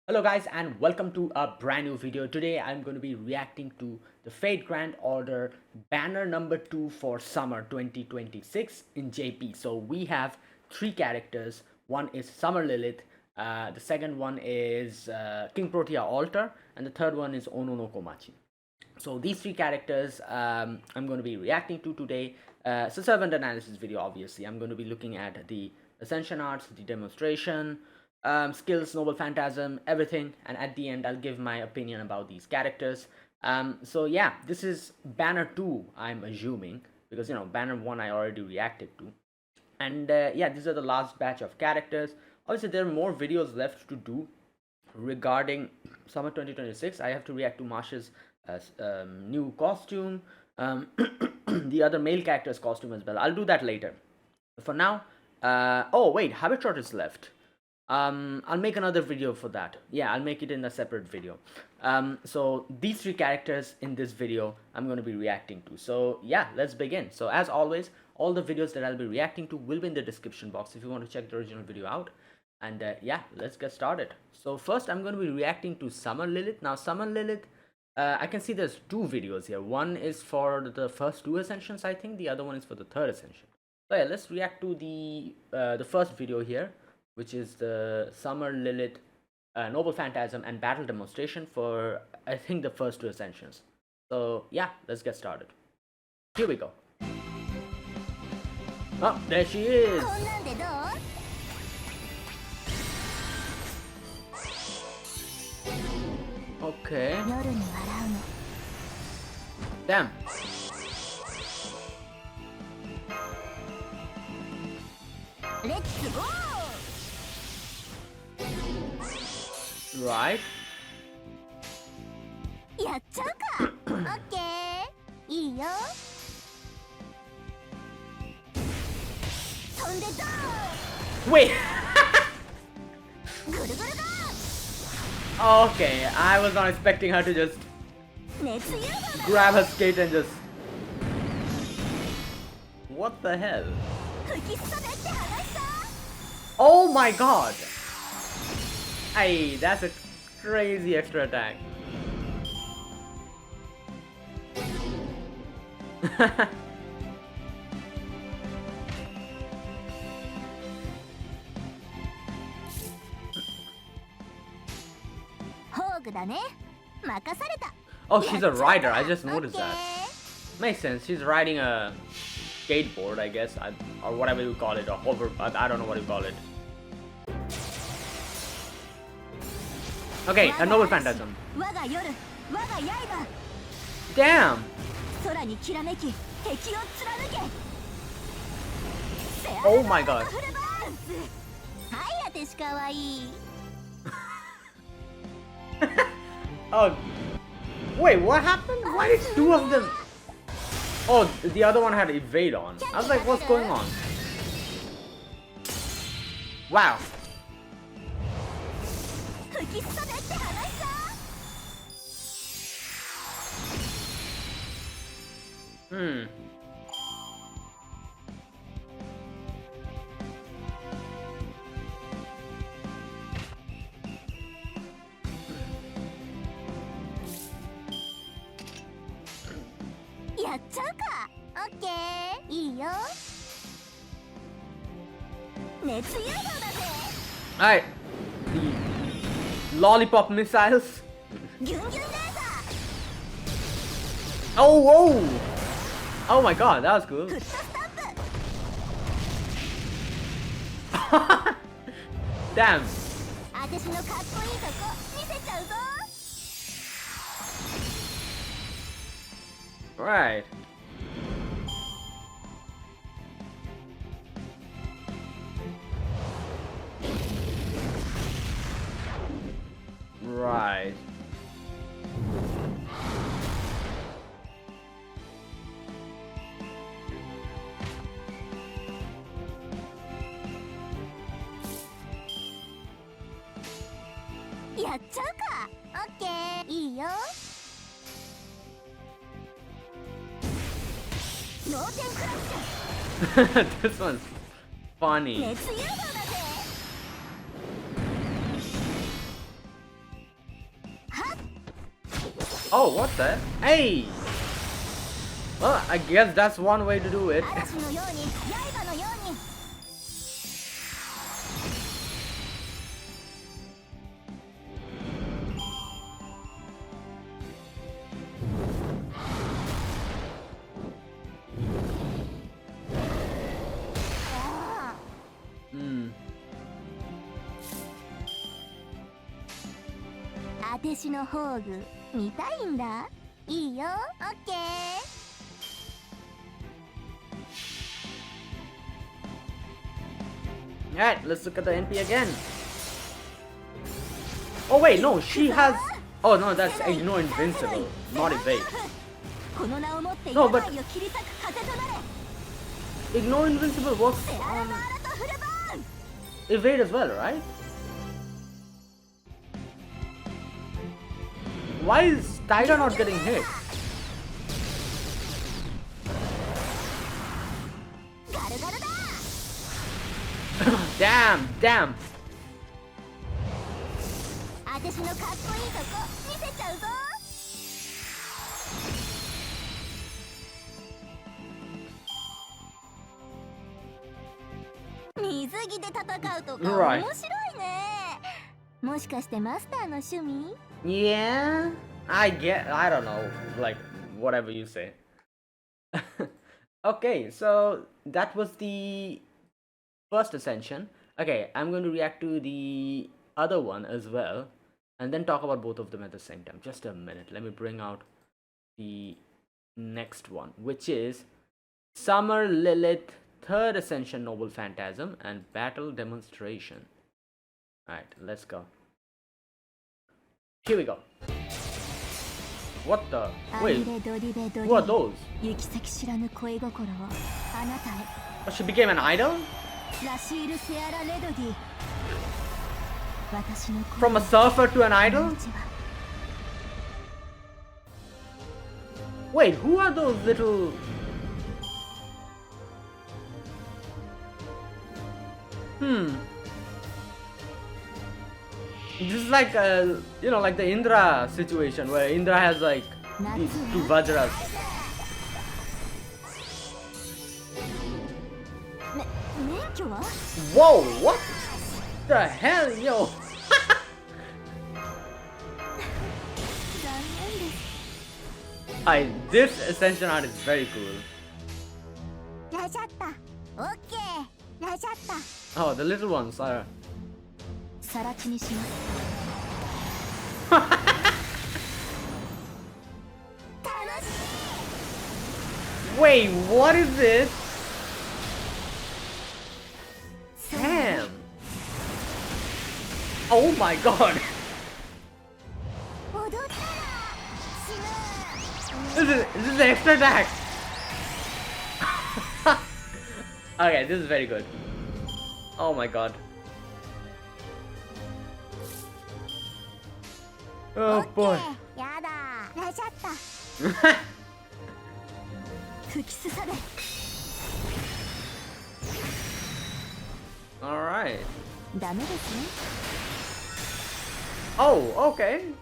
Hello guys and welcome to a brand new video. Today I'm going to be reacting to the Fate Grand Order banner number 2 for summer 2026 in JP. So we have three characters. One is Summer Lilith, the second one is Kingprotea Altar, and the third one is Ono no Komachi. So these three characters I'm going to be reacting to today. It's a servant analysis video. Obviously I'm going to be looking at the Ascension arts, the demonstration, skills, noble phantasm, everything, and at the end I'll give my opinion about these characters. So yeah, this is banner 2, I'm assuming, because banner 1 I already reacted to. And yeah, these are the last batch of characters. Obviously there are more videos left to do regarding summer 2026. I have to react to Marsha's new costume, the other male character's costume as well. I'll do that later. For now, oh wait, Habit Shot is left. I'll make another video for that. Yeah, I'll make it in a separate video. So these three characters in this video I'm going to be reacting to. So yeah, let's begin. So as always, all the videos that I'll be reacting to will be in the description box if you want to check the original video out. And yeah, let's get started. So first I'm going to be reacting to Summer Lilith. Now Summer Lilith, I can see there's two videos here. One is for the first two Ascensions, I think. The other one is for the third Ascension. So yeah, let's react to the first video here, which is the Summer Lilith Noble Phantasm and Battle Demonstration for, I think, the first two Ascensions. So yeah, let's get started. Here we go. Oh, there she is! Okay. Damn. Let's go! Right. やっちゃうか。オッケー。いいよ。飛んでどう。 Wait. ぐるぐるだ。 Okay, I was not expecting her to just 熱誘導だ。 grab her skate and just. What the hell? 吹きすさでって話さ。 Oh my god! Hey, that's a crazy extra attack. Oh, she's a rider. I just noticed that. Makes sense. She's riding a skateboard, I guess, or whatever you call it, or hover. I don't know what you call it. Okay, a noble phantasm. Damn! Oh my god. Oh, wait, what happened? Why did two of them? Oh, the other one had evade on. I was like, what's going on? Wow. Hmm. Alright. The lollipop missiles. Oh, whoa! Oh my god, that was cool. Damn. Right. Right. This one's funny. Oh, what the? Hey! Well, I guess that's one way to do it. 嵐のように刃のように Hmm. あてしの宝具見たいんだいいよオッケー Alright, let's look at the NP again. Oh wait, no, she has... Oh no, that's Ignore Invincible, not Evade. この名をもって No, 病 but- を切り裂く風となれ Ignore Invincible works セララ on マーラとフルバーン Evade as well, right? Why is Tiger not getting hit? ガルガルだ Damn, damn. あてしのかっこいいとこ見せちゃうぞ水着で戦うとか Right. 面白いねもしかしてマスターの趣味 Yeah, I don't know, like, whatever you say. Okay, so that was the first Ascension. Okay, I'm going to react to the other one as well, and then talk about both of them at the same time. Just a minute, let me bring out the next one, which is Summer Lilith, Third Ascension Noble Phantasm, and Battle Demonstration. Alright, let's go. Here we go. What the? ア Wait, リレドリベドリ who are those? 行き先知らぬ恋心をあなたへ Oh, she became an idol? ラシール・セアラ・レドディ私の恋 From a surfer to an idol? 命は Wait, who are those little... This is like you know, like the Indra situation where Indra has like these two Vajras. 免許は Whoa, what the hell, yo? 残念です This Ascension art is very cool. ラジャッタオッケーラジャッタ Oh, the little ones are... さら地にします楽しい Wait, what is this? Damn. Oh my god. 踊ったら死 This is the extra attack. Okay, this is very good. Oh my god. ぬ Oh オッケ boy. ーやだラジャッタ吹きすされ Alright. ダメですね Oh, okay.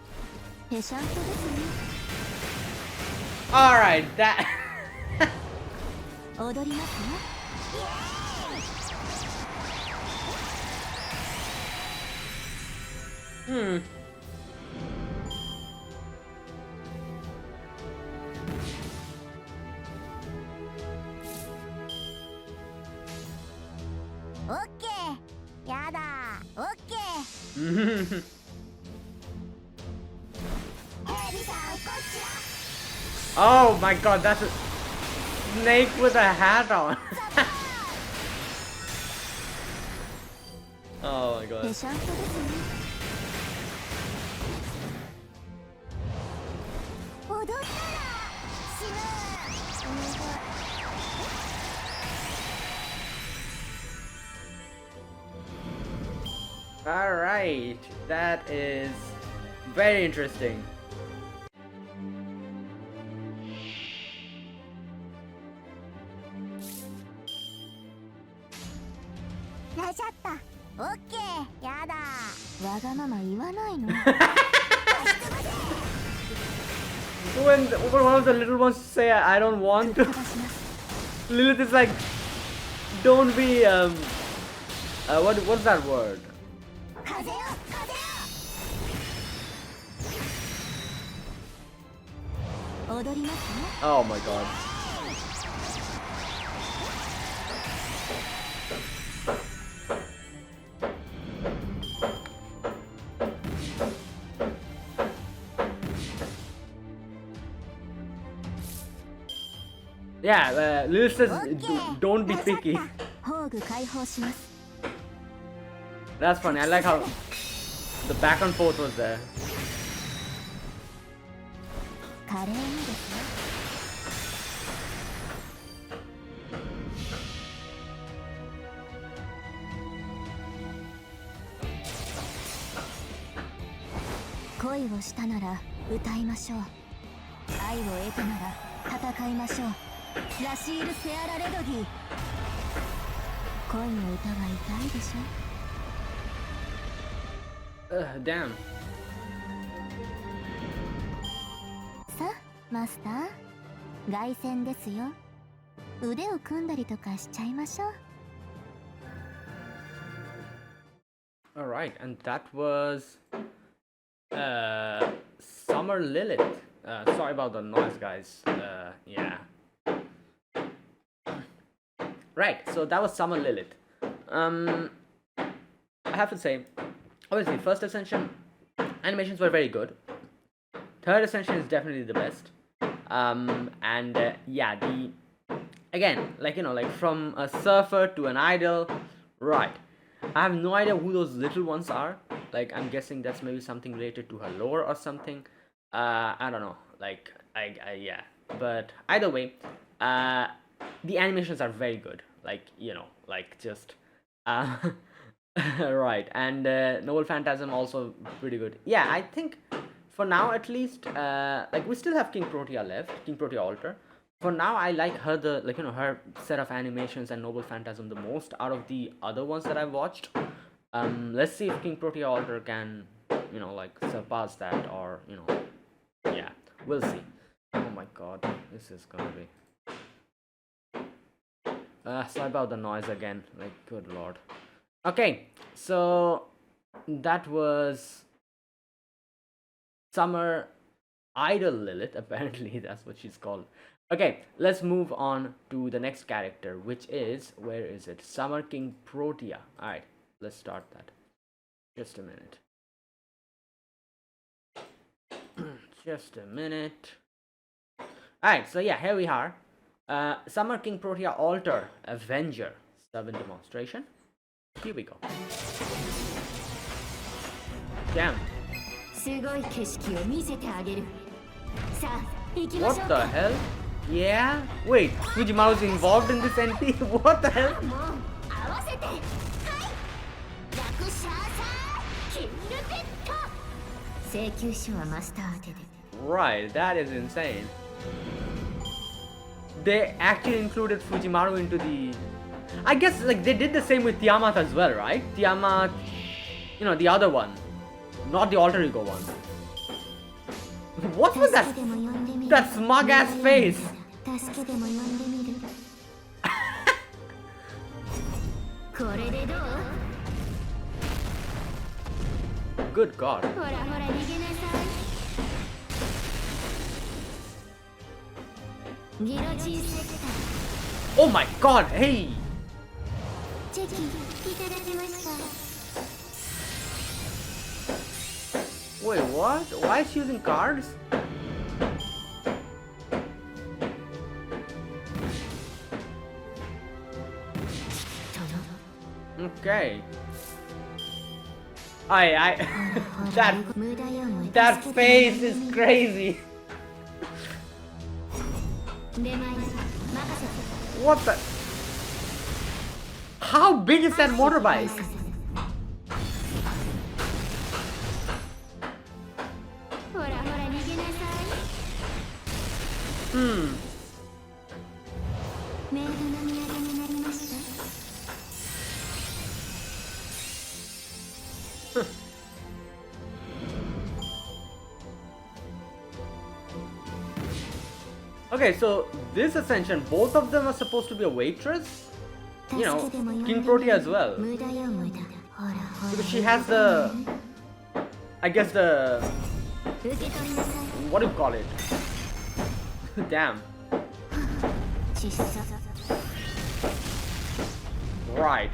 ペシャントですね Alright, that... 踊りますね Hmm. OK やだ OK ヘビさんこっち Oh my god, that's a snake with a hat on. Oh my ペ god. シャントですね踊ったら死ぬお願い Alright, that is very interesting. ラジャッタオッケーやだわがまま言わないの When one of the little ones say I don't want to, Lilith is like, don't be what's that word? Oh my god. Yeah, Lilith says don't be picky. That's funny. I like how the back and forth was there. Damn. さあマスター凱旋ですよ腕を組んだりとかしちゃいましょう Alright, and that was Summer Lilith. Sorry about the noise, guys. Yeah. Right, so that was Summer Lilith. I have to say, obviously, first Ascension animations were very good. Third Ascension is definitely the best. Yeah, again, like, you know, like from a surfer to an idol, right. I have no idea who those little ones are. Like, I'm guessing that's maybe something related to her lore or something. I don't know. Like, yeah. But either way, the animations are very good. Like, you know, like just, right. And Noble Phantasm also pretty good. Yeah, I think for now at least, like we still have Kingprotea left, Kingprotea Altar. For now, I like her her set of animations and Noble Phantasm the most out of the other ones that I've watched. Let's see if Kingprotea Altar can, you know, like surpass that, or you know, yeah, we'll see. Oh my god, this is gonna be. Sorry about the noise again. Like, good lord. Okay, so that was Summer Idol Lilith. Apparently, that's what she's called. Okay, let's move on to the next character, which is, where is it? Summer Kingprotea. Alright, let's start that. Just a minute. Just a minute. Alright, so yeah, here we are. Summer Kingprotea Altar Avenger sub demonstration. Here we go. Damn. What the hell? Yeah? Wait, Fujimaru's involved in this NT? What the hell? Right, that is insane. They actually included Fujimaru into the... I guess like they did the same with Tiamat as well, right? Tiamat, you know, the other one. Not the alter ego one. What was that? That smug ass face. Good god. Oh my god, hey! Wait, what? Why is she using cards? Okay. That face is crazy. What the? How big is that motorbike? Okay, so this Ascension, both of them are supposed to be a waitress? You know, Kingprotea as well. Because she has the... I guess the... What do you call it? Damn. Right.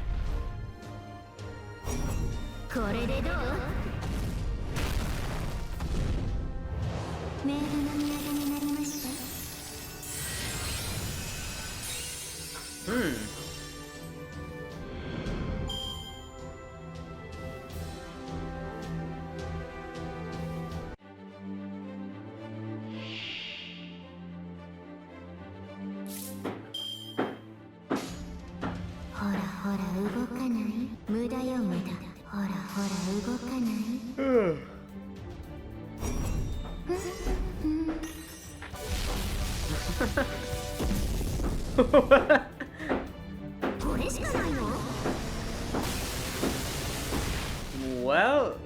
Well,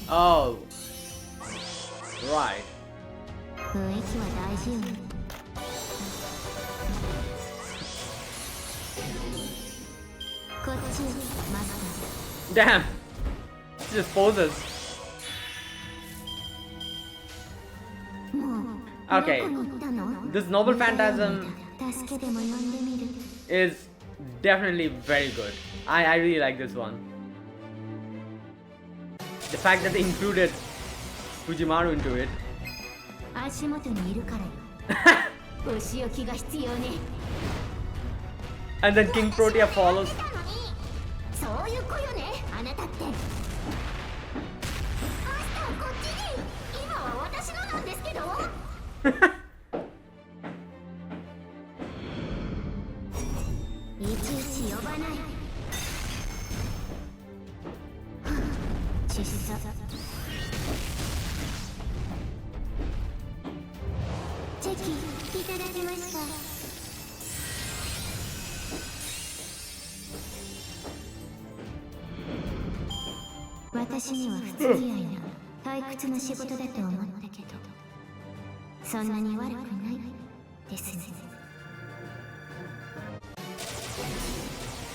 oh, right. Damn, she just poses. Okay, this noble Phantasm is definitely very good. I really like this one. The fact that they included Fujimaru into it. And then Kingprotea follows.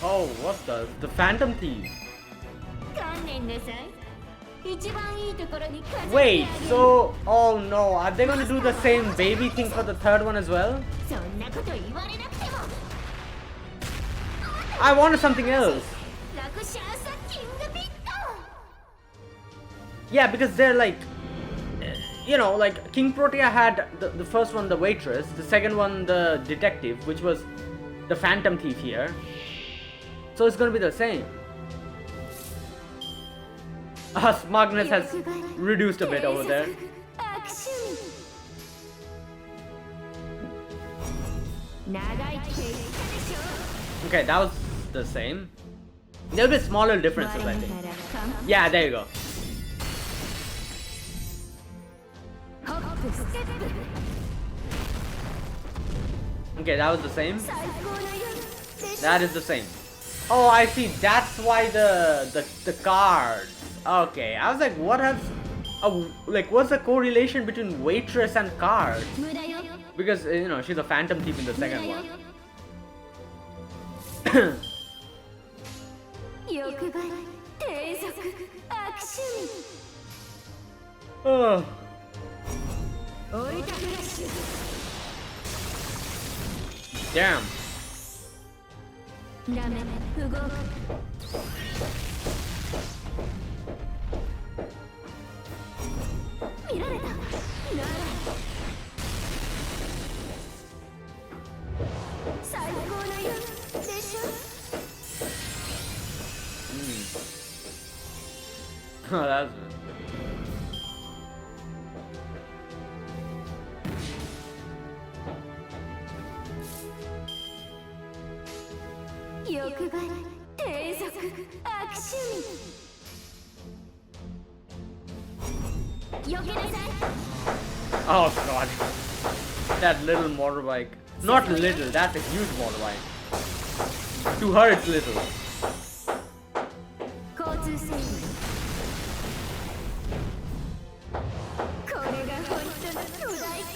Oh, what the Phantom Thief? Wait, so oh no, are they gonna do the same baby thing for the third one as well? I wanted something else. Yeah, because they're like, you know, like Kingprotea had the first one, the waitress, the second one, the detective, which was the Phantom Thief here. So it's gonna be the same. Smugness has reduced a bit over there. Okay, that was the same. There'll be smaller differences, I think. Yeah, there you go. Okay, that was the same. That is the same. Oh, I see. That's why the cards. Okay, I was like, what has, like, what's the correlation between waitress and card? Because you know she's a Phantom Thief in the second one. Oh. Damn. Oh, that's 悪趣味避けなさい Oh god. That little motorbike. Not little, that's a huge motorbike. To her it's little. 交通整理これが本当の巨大化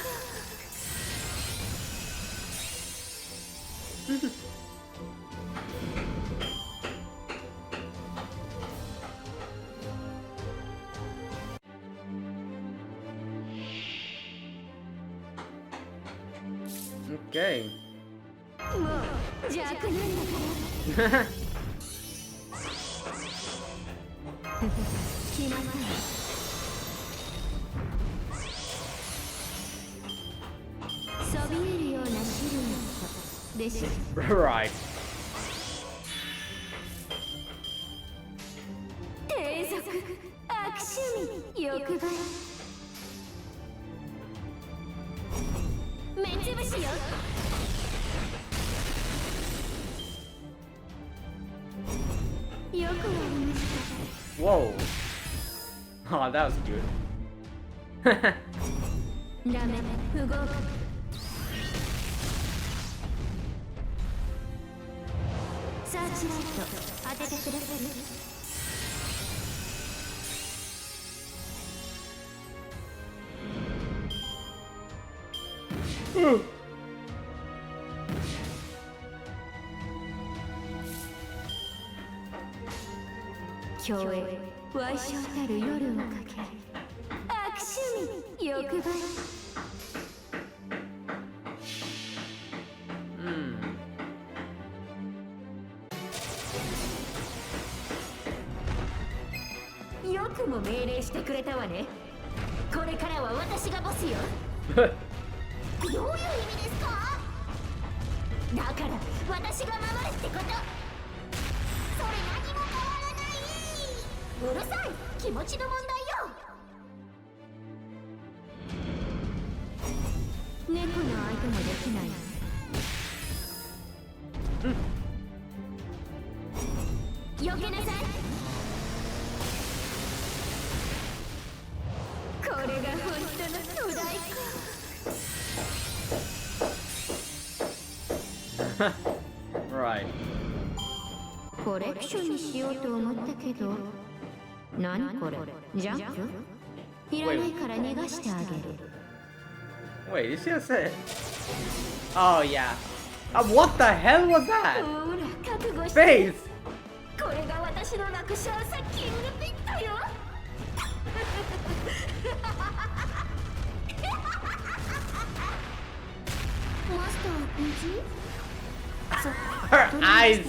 Okay. もう弱なんだから決まったわそびえるようなシルエットでしょ Right. 低俗悪趣味欲張り目つぶしよよくありました Whoa. Oh, that was good. ダメ不合格サーチライト当ててくださる 共栄矮小たる夜をかけ悪趣味欲張り よくも命令してくれたわねこれからは私がボスよどういう意味ですかだから私が守るってことそれ何も変わらないうるさい気持ちの問題よ猫の相手もできない避けなさいこれが本当の巨大化 Right. コレクションにしようと思ったけど何これジャンプいらないから逃がしてあげる Wait, is she a say? Oh yeah. What the hell was that? ほら覚悟して Face. これが私の楽勝さキングピットよマスター無事 Her eyes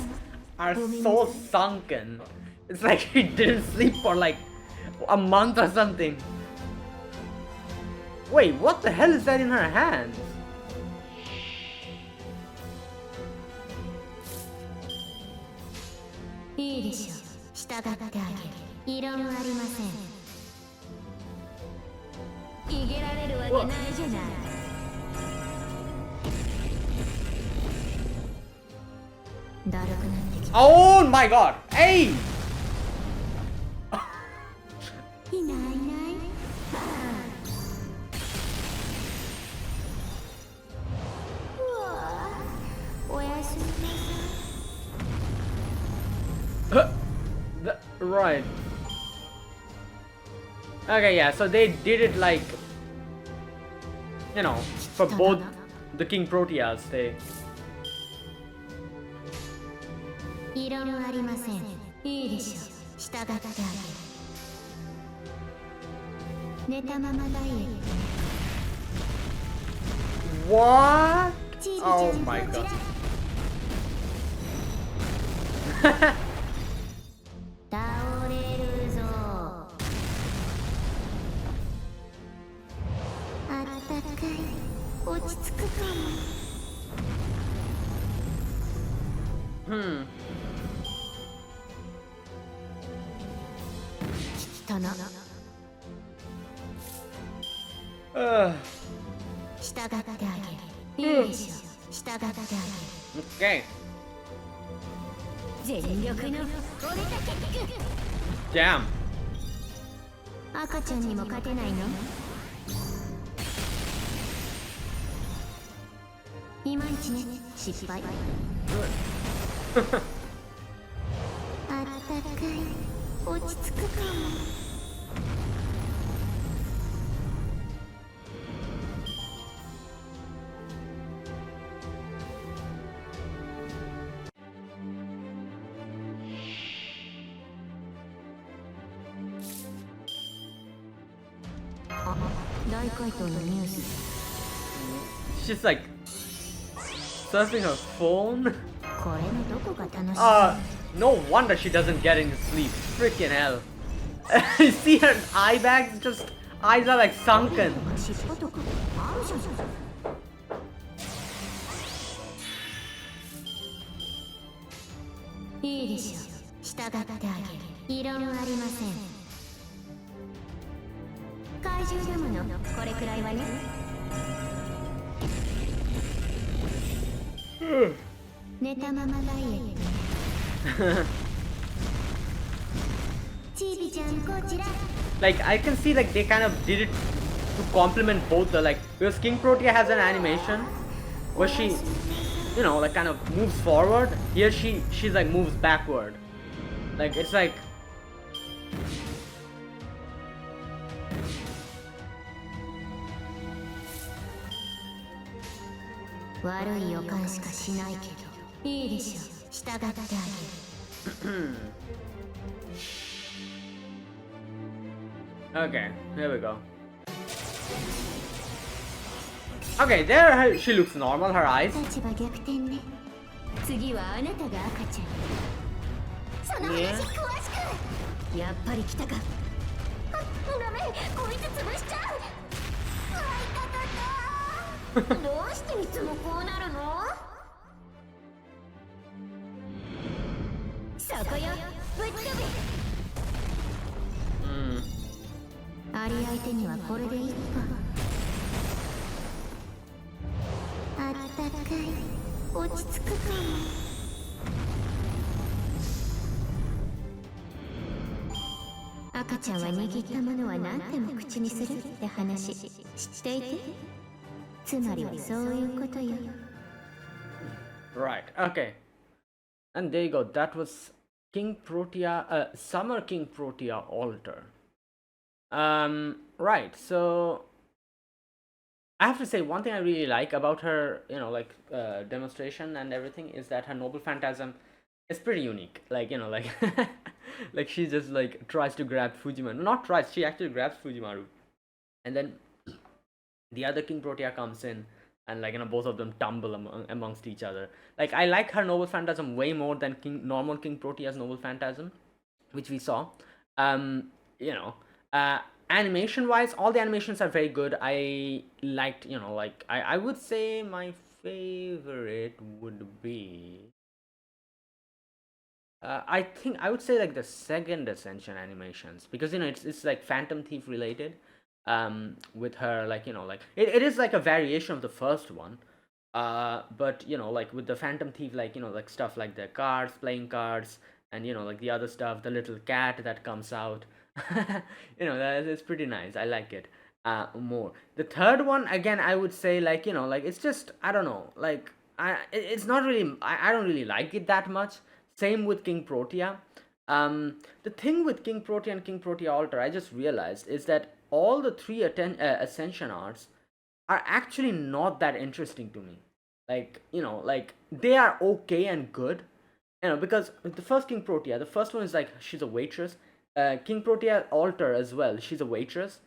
are so sunken. It's like she didn't sleep for like a month or something. Wait, what the hell is that in her hands? いいでしょう従ってあげる異論ありません逃げられるわけないじゃないだるくなってきた Oh my god! Hey! いないいないうわおやすみなさい Right. Okay, yeah, so they did it like, you know, for both the Kingproteas, they... 異論ありませんいいでしょう従ってあげる寝たままダイエット What? チーズちゃ Oh ん my こち god. ら倒れるぞあったかい落ち着くかも Hmm. 人の 従ってあげるいいでしょ従ってあげる Okay. 全力の俺だけ聞く Damn. 赤ちゃんにも勝てないのいまいちね失敗あったかい落ち着くかも大怪盗のニュース She's like surfing her phone. これのどこが楽しい No wonder she doesn't get any sleep. Freaking hell. You see her eye bags? Just eyes are like sunken. 尻尾とかあるじゃんいいでしょ従ってあげる異論ありません怪獣ダムのこれくらいはね寝たままダイエットチビちゃんこちら Like I can see like they kind of did it to complement both the like because Kingprotea has an animation where she you know like kind of moves forward. Here she's like moves backward. Like it's like悪い予感しかしないけどいいでしょ従ってあげる Okay, here we go. Okay, there she looks normal, her eyes. 立場逆転ね次はあなたが赤ちゃんその話詳しくやっぱり来たかダメこいつ潰しちゃうあいたたたどうしていつもこうなるのそこよぶっ飛びあり相手にはこれでいいかあったかい落ち着くかも赤ちゃんは握ったものは何でも口にするって話知っていてつまりはそういうことよ Right, okay. And there you go, that was Kingprotea, Summer Kingprotea Altar. Right, so I have to say one thing I really like about her, you know, like demonstration and everything is that her noble phantasm is pretty unique. Like, you know, like like she just like tries to grab Fujimaru. Not tries, she actually grabs Fujimaru. And then the other Kingprotea comes in and like, you know, both of them tumble amongst each other. Like I like her noble phantasm way more than normal Kingprotea's noble phantasm, which we saw. You know, animation wise all the animations are very good. I liked, you know, like I would say my favorite would be I think I would say like the second Ascension animations because you know it's like Phantom Thief related with her like you know like it is like a variation of the first one but you know like with the Phantom Thief like you know like stuff like the cards, playing cards, and you know like the other stuff, the little cat that comes out. You know that is pretty nice. I like it more. The third one again I would say like you know like it's just I don't know like it's not really I don't really like it that much. Same with Kingprotea. The thing with Kingprotea and Kingprotea Altar I just realized is that all the three Ascension arts are actually not that interesting to me. Like you know like they are okay and good, you know, because the first Kingprotea, the first one is like she's a waitress. Kingprotea Altar as well, she's a waitress.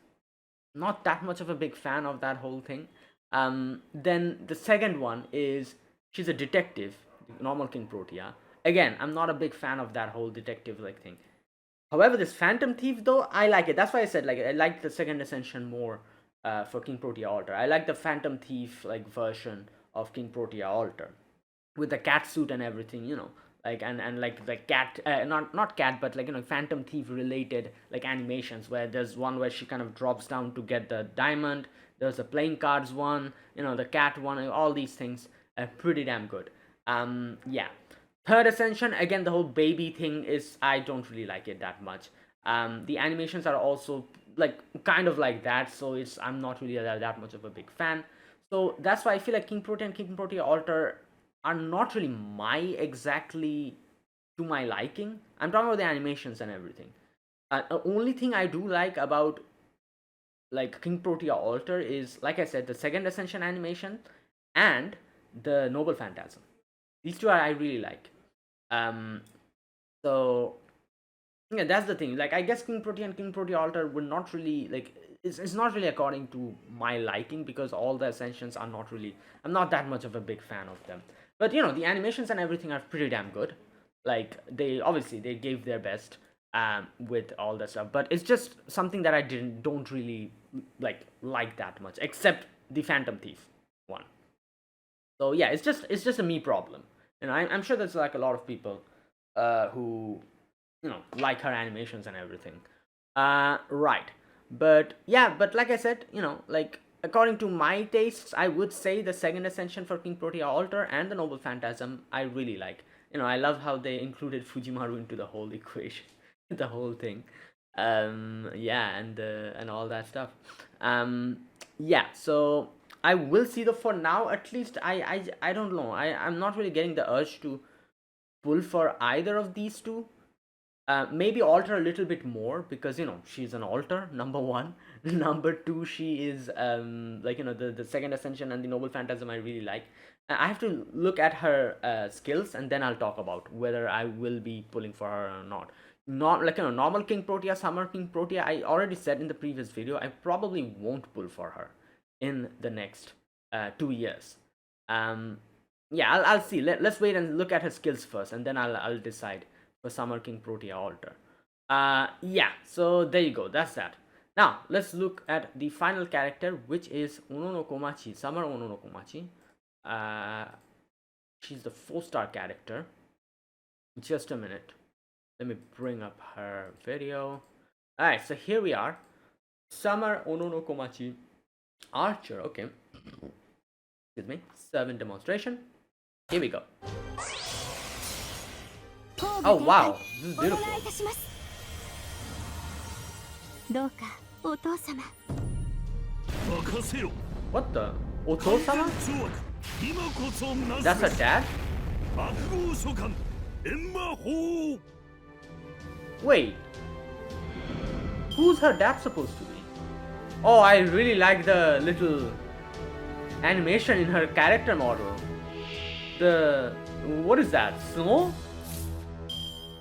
Not that much of a big fan of that whole thing. Then the second one is she's a detective, normal Kingprotea. Again, I'm not a big fan of that whole detective like thing. However, this Phantom Thief though, I like it. That's why I said like I like the second Ascension more for Kingprotea Altar. I like the Phantom Thief like version of Kingprotea Altar with the cat suit and everything, you know, like and like the cat, not cat, but like you know Phantom Thief related like animations where there's one where she kind of drops down to get the diamond. There's a playing cards one, you know, the cat one, all these things are pretty damn good. Yeah. Third Ascension, again, the whole baby thing is, I don't really like it that much. The animations are also like kind of like that, so I'm not really that much of a big fan. So that's why I feel like Kingprotea and Kingprotea Alter are not really exactly to my liking. I'm talking about the animations and everything. The only thing I do like about like Kingprotea Alter is, like I said, the second Ascension animation and the Noble Phantasm. These two I really like. Um, so yeah, that's the thing. Like, I guess Kingprotea and Kingprotea Alter were not really like, it's not really according to my liking, because all the Ascensions are not really, I'm not that much of a big fan of them. But you know, the animations and everything are pretty damn good. Like, they obviously they gave their best with all that stuff, but it's just something that I don't really like that much, except the Phantom Thief one. So yeah, it's just a me problem. You know, I'm sure there's like a lot of people who, you know, like her animations and everything. Right. But yeah, but like I said, you know, like, according to my tastes, I would say the second Ascension for Kingprotea Alter and the Noble Phantasm I really like. You know, I love how they included Fujimaru into the whole equation, the whole thing. Yeah, and all that stuff. Yeah, so I will see the, for now at least, I don't know. I'm not really getting the urge to pull for either of these two. Maybe Alter a little bit more, because you know, she's an Alter, number one. Number two, she is like, you know, the second Ascension and the Noble Phantasm I really like. I have to look at her skills, and then I'll talk about whether I will be pulling for her or not. Not like, you know, normal Kingprotea, Summer Kingprotea, I already said in the previous video, I probably won't pull for her in the next 2 years. Yeah, I'll see. Let's wait and look at her skills first, and then I'll decide for Summer Kingprotea Alter. Yeah, so there you go. That's that. Now let's look at the final character, which is Ono no Komachi, Summer Ono no Komachi. She's the 4-star character. Just a minute. Let me bring up her video. Alright, so here we are. Summer Ono no Komachi Archer. Okay. Excuse me. 7 demonstration. Here we go. Oh wow, this is beautiful. What the? Oto-sama? That's her dad? Wait. Who's her dad supposed to be? Oh, I really like the little animation in her character model. What is that? Snow?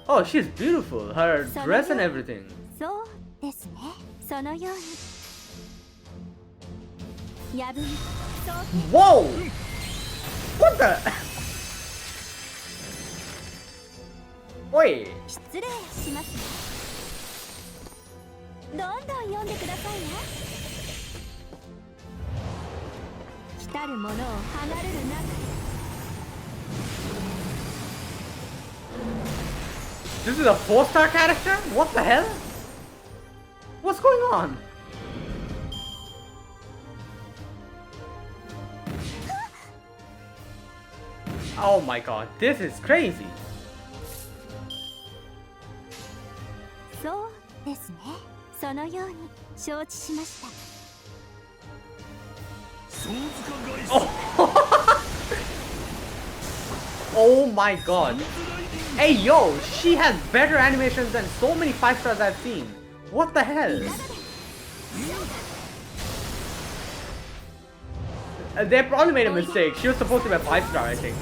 Oh, she's beautiful. Her dress and everything. Whoa! What the? Wait. This is a 4-star character? What the hell? What's going on? Oh my god, this is crazy. Oh my god. Hey yo, she has better animations than so many 5-stars I've seen. What the hell? They probably made a mistake. She was supposed to be a 5-star, I think.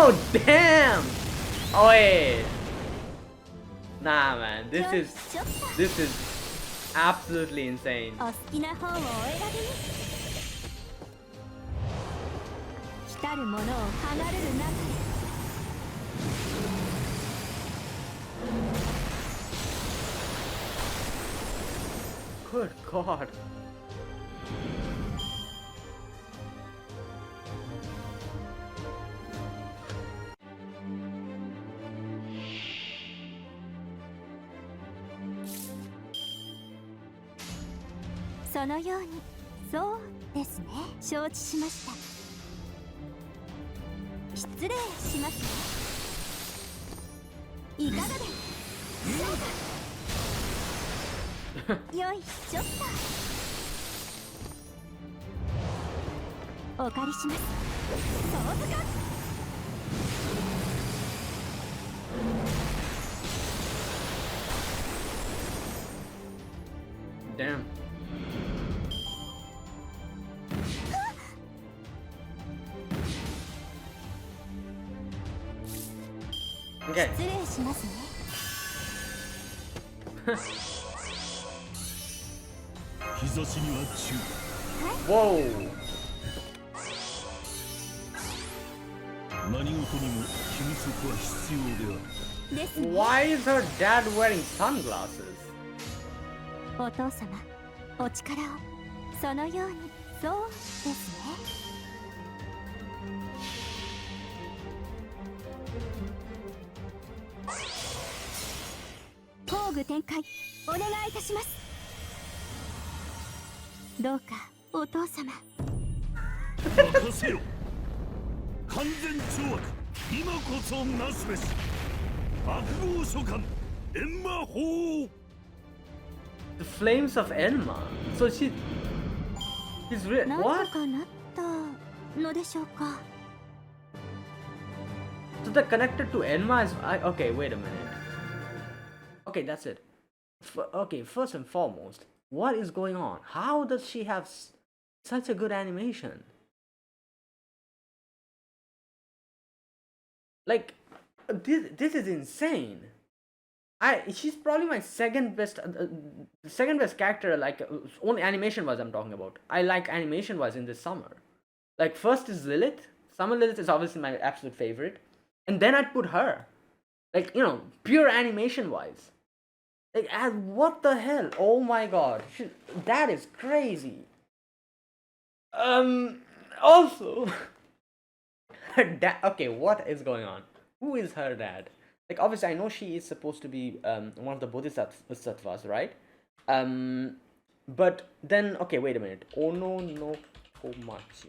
Oh damn! Oh wait. Nah man, this is absolutely insane. Good God.そのように、そうですね。承知しました。失礼しますね。いかがでしょうか。よいしょっと。お借りします。そうずか。Damn. Okay. 失礼しますね。日差しには注意。 Whoa. 何事にも休息は必要である。ですね。 Why is her dad wearing sunglasses? お父様、お力を。そのように、そうですね。工具展開、お願いいたします。どうか、お父様。任せよ。完全懲悪、今こそなすべし。悪号書簡、閻魔法。 The flames of Enma. So she's なんと what? かなったのでしょうか。 So they're connected to Enma is okay, wait a minute. Okay, that's it. Okay, first and foremost, what is going on? How does she have such a good animation? Like, this is insane. She's probably my second best character. Like, only animation wise I'm talking about. I like animation wise in this summer. Like, first is Lilith. Summer Lilith is obviously my absolute favorite, and then I'd put her. Like, you know, pure animation wise. Like, what the hell? Oh my god, that is crazy. Also, her dad. Okay, what is going on? Who is her dad? Like, obviously, I know she is supposed to be one of the bodhisattvas, right? But then, okay, wait a minute. Ono no Komachi.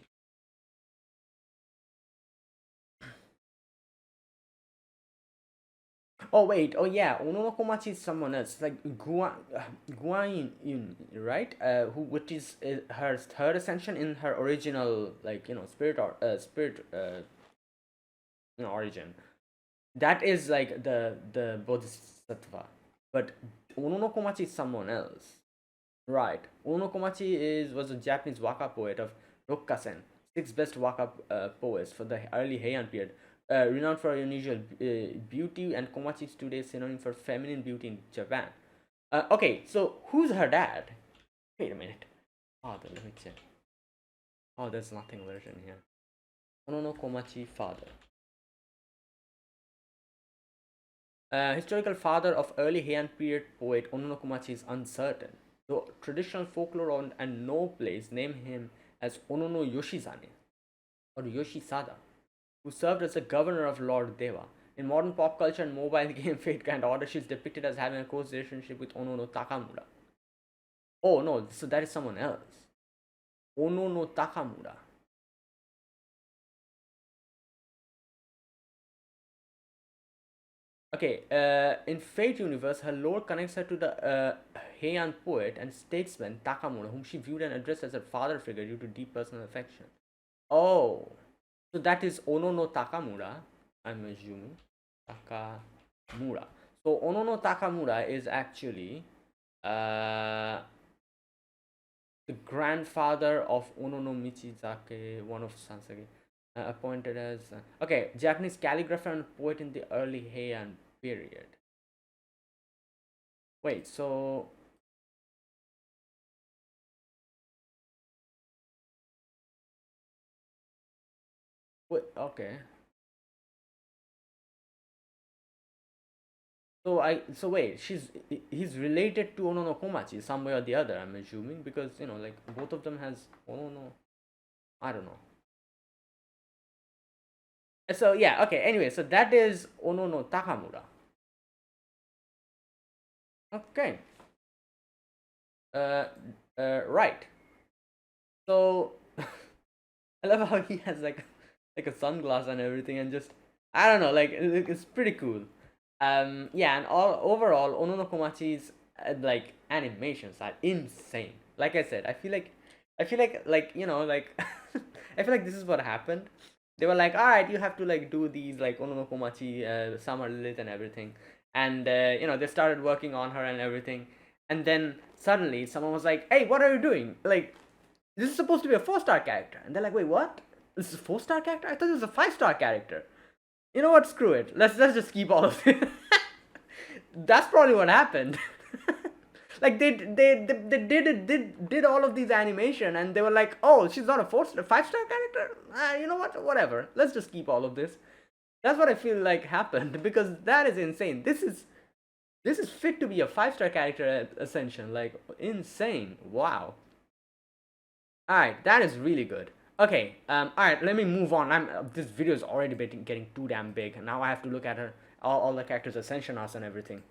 Oh wait, oh yeah, Ono no Komachi is someone else, like Guan Yun, right? Which is her third ascension in her original, like, you know, spirit origin. That is like the bodhisattva, but Ono no Komachi is someone else, right? Ono no Komachi was a Japanese waka poet of Rokkasen, sixth best waka poets for the early Heian period. Renowned for unusual beauty, and Komachi is today synonym for feminine beauty in Japan. Okay, so who's her dad? Wait a minute. Father, let me check. Oh, there's nothing version here. Ono no Komachi father. Historical father of early Heian period poet Ono no Komachi is uncertain, though traditional folklore and no plays name him as Ono no Yoshizane or Yoshisada, who served as the governor of Lord Deva. In modern pop culture and mobile game Fate Grand Order, she is depicted as having a close relationship with Ono no Takamura. Oh no, so that is someone else. Ono no Takamura. Okay, in Fate universe, her lore connects her to the Heian poet and statesman Takamura, whom she viewed and addressed as her father figure due to deep personal affection. Oh, so that is Ono no Takamura, I'm assuming. Takamura. So Ono no Takamura is actually the grandfather of Ono no Michizake, one of Sansage. Appointed as okay, Japanese calligrapher and poet in the early Heian period. Wait, so wait, okay. So wait, he's related to Ono no Komachi some way or the other, I'm assuming, because like both of them has Ono no, I don't know. So yeah, okay. Anyway, so that is Ono no Takamura. Okay. Uh, right. So I love how he has like a sunglass and everything, and just I don't know, like it's pretty cool. Yeah, and all overall, Ono no Komachi's like animations are insane. Like I said, I feel like like I feel like this is what happened. They were like, all right, you have to like do these like Ono no Komachi, Summer Lilith and everything, and they started working on her and everything, and then suddenly someone was like, hey, what are you doing? Like, this is supposed to be a 4-star character, and they're like, wait, what? This is a 4-star character? I thought it was a 5-star character. You know what? Screw it. Let's just keep all of it. That's probably what happened. Like they did all of these animation, and they were like, oh, she's not a 5-star character. You know what? Whatever. Let's just keep all of this. That's what I feel like happened, because that is insane. This is fit to be a 5-star character at Ascension. Like, insane. Wow. All right, that is really good. Okay, all right, let me move on. This video is already getting too damn big. Now I have to look at all the characters' ascension arcs and everything.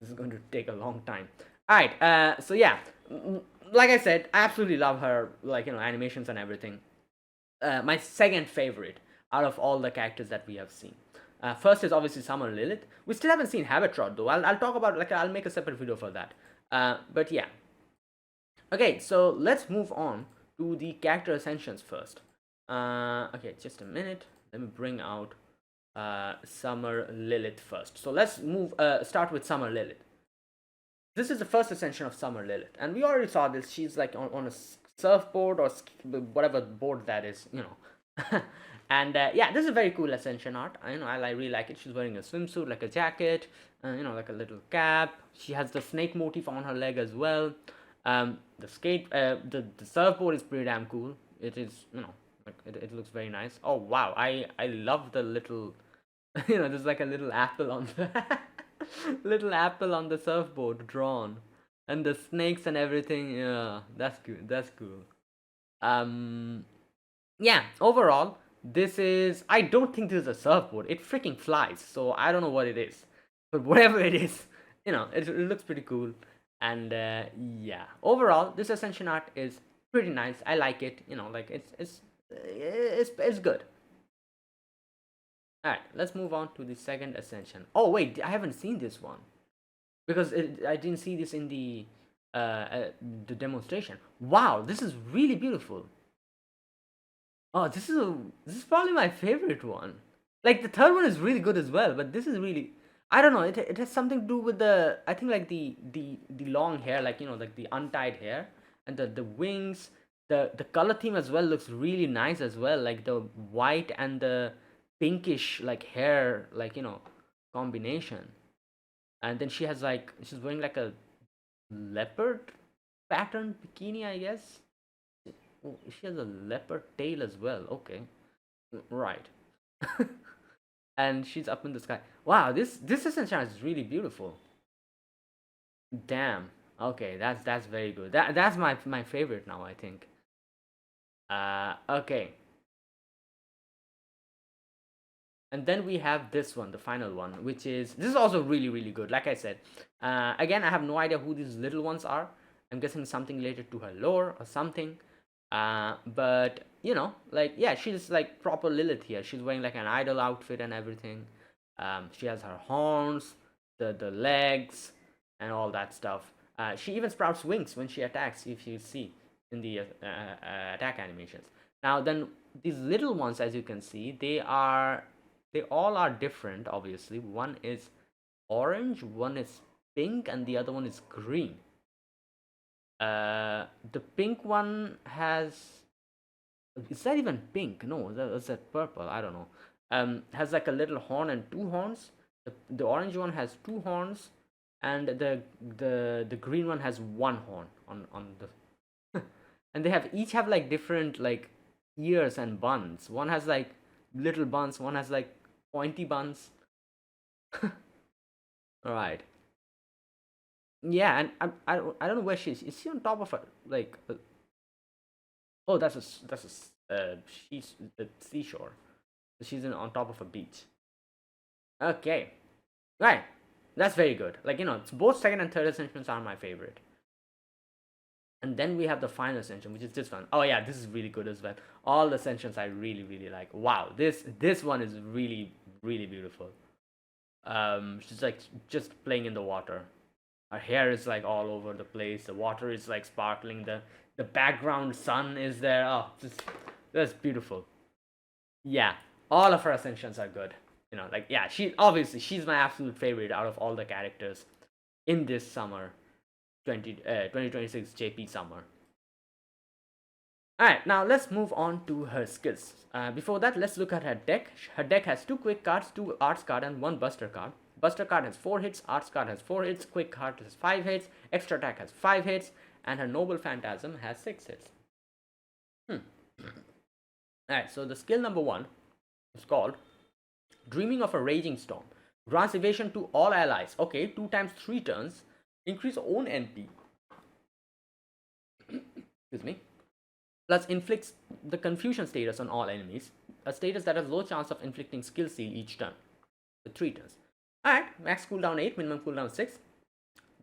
This is going to take a long time. All right, so yeah, like I said, I absolutely love her, like animations and everything. My second favorite out of all the characters that we have seen. First is obviously Summer Lilith. We still haven't seen Habitrot though. I'll talk about, like, I'll make a separate video for that. But yeah. Okay, so let's move on to the character ascensions first. Okay, just a minute. Let me bring out Summer Lilith first. So let's start with Summer Lilith. This is the first ascension of Summer Lilith, and we already saw this. She's like on a surfboard or whatever board that is, and yeah, this is a very cool ascension art. I really like it. She's wearing a swimsuit, like a jacket, like a little cap. She has the snake motif on her leg as well. The surfboard is pretty damn cool. It is, like it looks very nice. Oh wow, I love the little, there's like a little apple on the little apple on the surfboard drawn, and the snakes and everything. Yeah, that's good. That's cool. Yeah. Overall, I don't think this is a surfboard. It freaking flies. So I don't know what it is, but whatever it is, it looks pretty cool. And yeah, overall, this ascension art is pretty nice. I like it. Like it's good. All right, let's move on to the second ascension. Oh wait, I haven't seen this one because I didn't see this in the demonstration. Wow, this is really beautiful. Oh, this is probably my favorite one. Like, the third one is really good as well, but this is really, I don't know. It has something to do with I think like the long hair, like like the untied hair, and the wings. The color theme as well looks really nice as well. Like the white and the pinkish like hair, like combination. And then she's wearing like a leopard pattern bikini, I guess. Oh, she has a leopard tail as well. Okay, right. And she's up in the sky. Wow, this ascension is really beautiful. Damn. Okay, that's very good. That's my favorite now, I think. Okay. And then we have this one, the final one, which is, this is also really good. Like I said, again, I have no idea who these little ones are. I'm guessing something related to her lore or something. But like, yeah, she's like proper Lilith here. She's wearing like an idol outfit and everything. She has her horns, the legs, and all that stuff. She even sprouts wings when she attacks, if you see in the attack animations. Now then, these little ones, as you can see, they all are different. Obviously, one is orange, one is pink, and the other one is green. The pink one has, is that even pink? No, is that purple? I don't know. Has like a little horn and 2 horns. The orange one has 2 horns, and the green one has 1 horn on the and they each have like different like ears and buns. One has like little buns, one has like pointy buns. All right. Yeah, and I don't know where she is she on top of a like oh that's she's a seashore. She's on top of a beach. Okay. Right. That's very good. Like, it's both second and third ascensions are my favorite. And then we have the final ascension, which is this one. Oh yeah, this is really good as well. All the ascensions I really, really like. Wow, this one is really, really beautiful. She's like just playing in the water. Her hair is like all over the place. The water is like sparkling. The background sun is there. Oh, that's beautiful. Yeah, all of her ascensions are good. Like, yeah, she's my absolute favorite out of all the characters in this summer 2026 JP summer. Alright, now let's move on to her skills. Before that, let's look at her deck. Her deck has 2 quick cards, 2 arts card, and 1 buster card. Buster card has 4 hits, arts card has 4 hits, quick card has 5 hits, extra attack has 5 hits, and her noble phantasm has 6 hits. Alright, so the skill number 1 is called Dreaming of a Raging Storm. Grants evasion to all allies. Okay, 2 times 3 turns. Increase own NP. Excuse me. Plus inflicts the confusion status on all enemies. A status that has low chance of inflicting skill seal each turn. The 3 turns. Alright, max cooldown 8, minimum cooldown 6.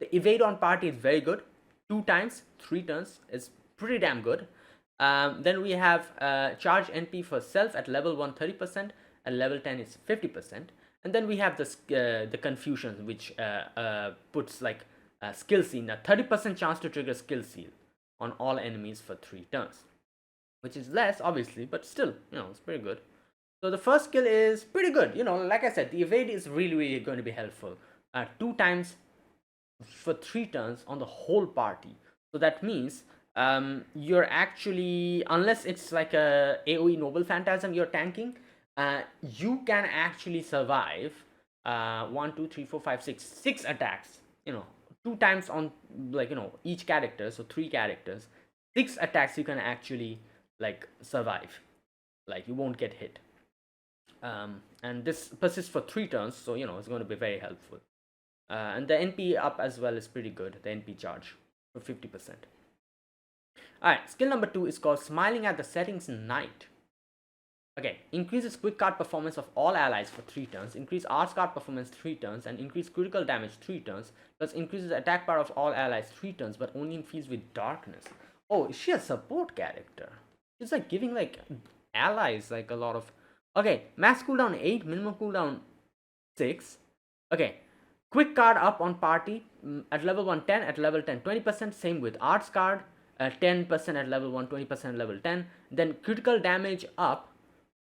The evade on party is very good. 2 times, 3 turns is pretty damn good. Then we have charge NP for self at level 1 30%, at level 10 is 50%. And then we have the confusion, which puts like skill seal, a 30% chance to trigger skill seal on all enemies for 3 turns. Which is less, obviously, but still, it's pretty good. So the first skill is pretty good. Like I said, the evade is really, really going to be helpful. 2 times for 3 turns on the whole party. So that means you're actually, unless it's like a AoE Noble Phantasm you're tanking, you can actually survive 1, 2, 3, 4, 5, 6 attacks. 2 times on like each character, so 3 characters, 6 attacks you can actually like survive, like you won't get hit. And this persists for 3 turns, so it's going to be very helpful. And the NP up as well is pretty good, the NP charge for 50%. Alright, skill number 2 is called Smiling at the Settings Night. Okay, increases quick card performance of all allies for 3 turns, increase arts card performance 3 turns, and increase critical damage 3 turns, plus increases attack power of all allies 3 turns, but only infused with darkness. Oh, is she a support character? She's like giving like allies like a lot of... Okay, max cooldown 8, minimum cooldown 6. Okay, quick card up on party at level 1 10, at level 10 20%, same with arts card, 10% at level 1, 20% at level 10. Then critical damage up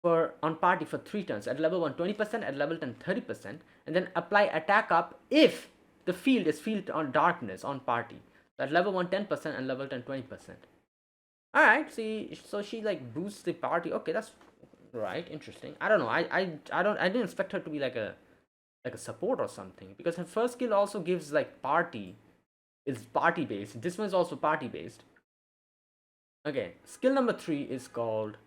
on party for 3 turns, at level 1 20%, at level 10 30%, and then apply attack up if the field is filled on darkness on party. So at level 1 10% and level 10 20%. Alright, see, so she like boosts the party. Okay, that's right, interesting. I don't know. I didn't expect her to be like a support or something, because her first skill also gives like party. It's party based. This one is also party based. Okay, skill number 3 is called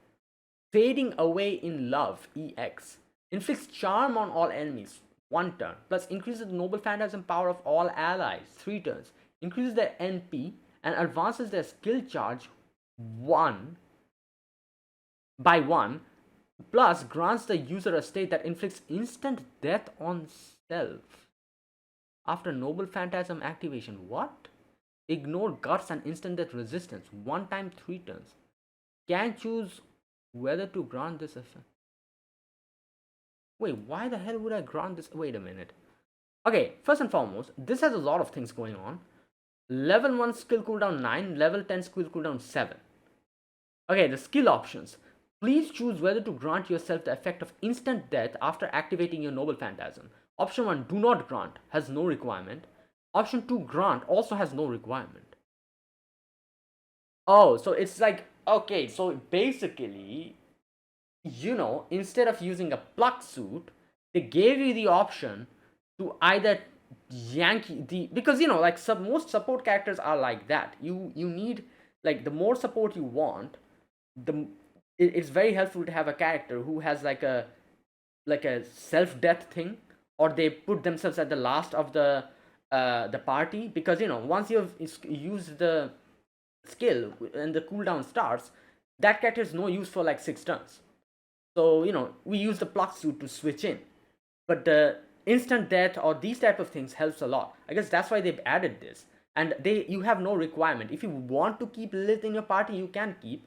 Fading Away in Love EX. Inflicts charm on all enemies 1 turn, plus increases the noble phantasm power of all allies 3 turns, increases their NP and advances their skill charge 1 by 1, plus grants the user a state that inflicts instant death on self after noble phantasm activation. What? Ignore guts and instant death resistance 1 time 3 turns. Can choose whether to grant this effect. Wait, why the hell would I grant this? Wait a minute. Okay, first and foremost, this has a lot of things going on. Level 1 skill cooldown 9, level 10 skill cooldown 7. Okay, the skill options. Please choose whether to grant yourself the effect of instant death after activating your noble phantasm. Option 1, do not grant, has no requirement. Option 2, grant, also has no requirement. Oh, so it's like, okay, so basically, instead of using a pluck suit, they gave you the option to either yank the, because like most support characters are like that. You need, like, the more support you want, it's very helpful to have a character who has like a self-death thing, or they put themselves at the last of the party, because once you've used the skill and the cooldown starts, that character is no use for like 6 turns. So we use the pluck suit to switch in, but the instant death or these type of things helps a lot. I guess that's why they've added this. And you have no requirement. If you want to keep Lilith in your party, you can keep.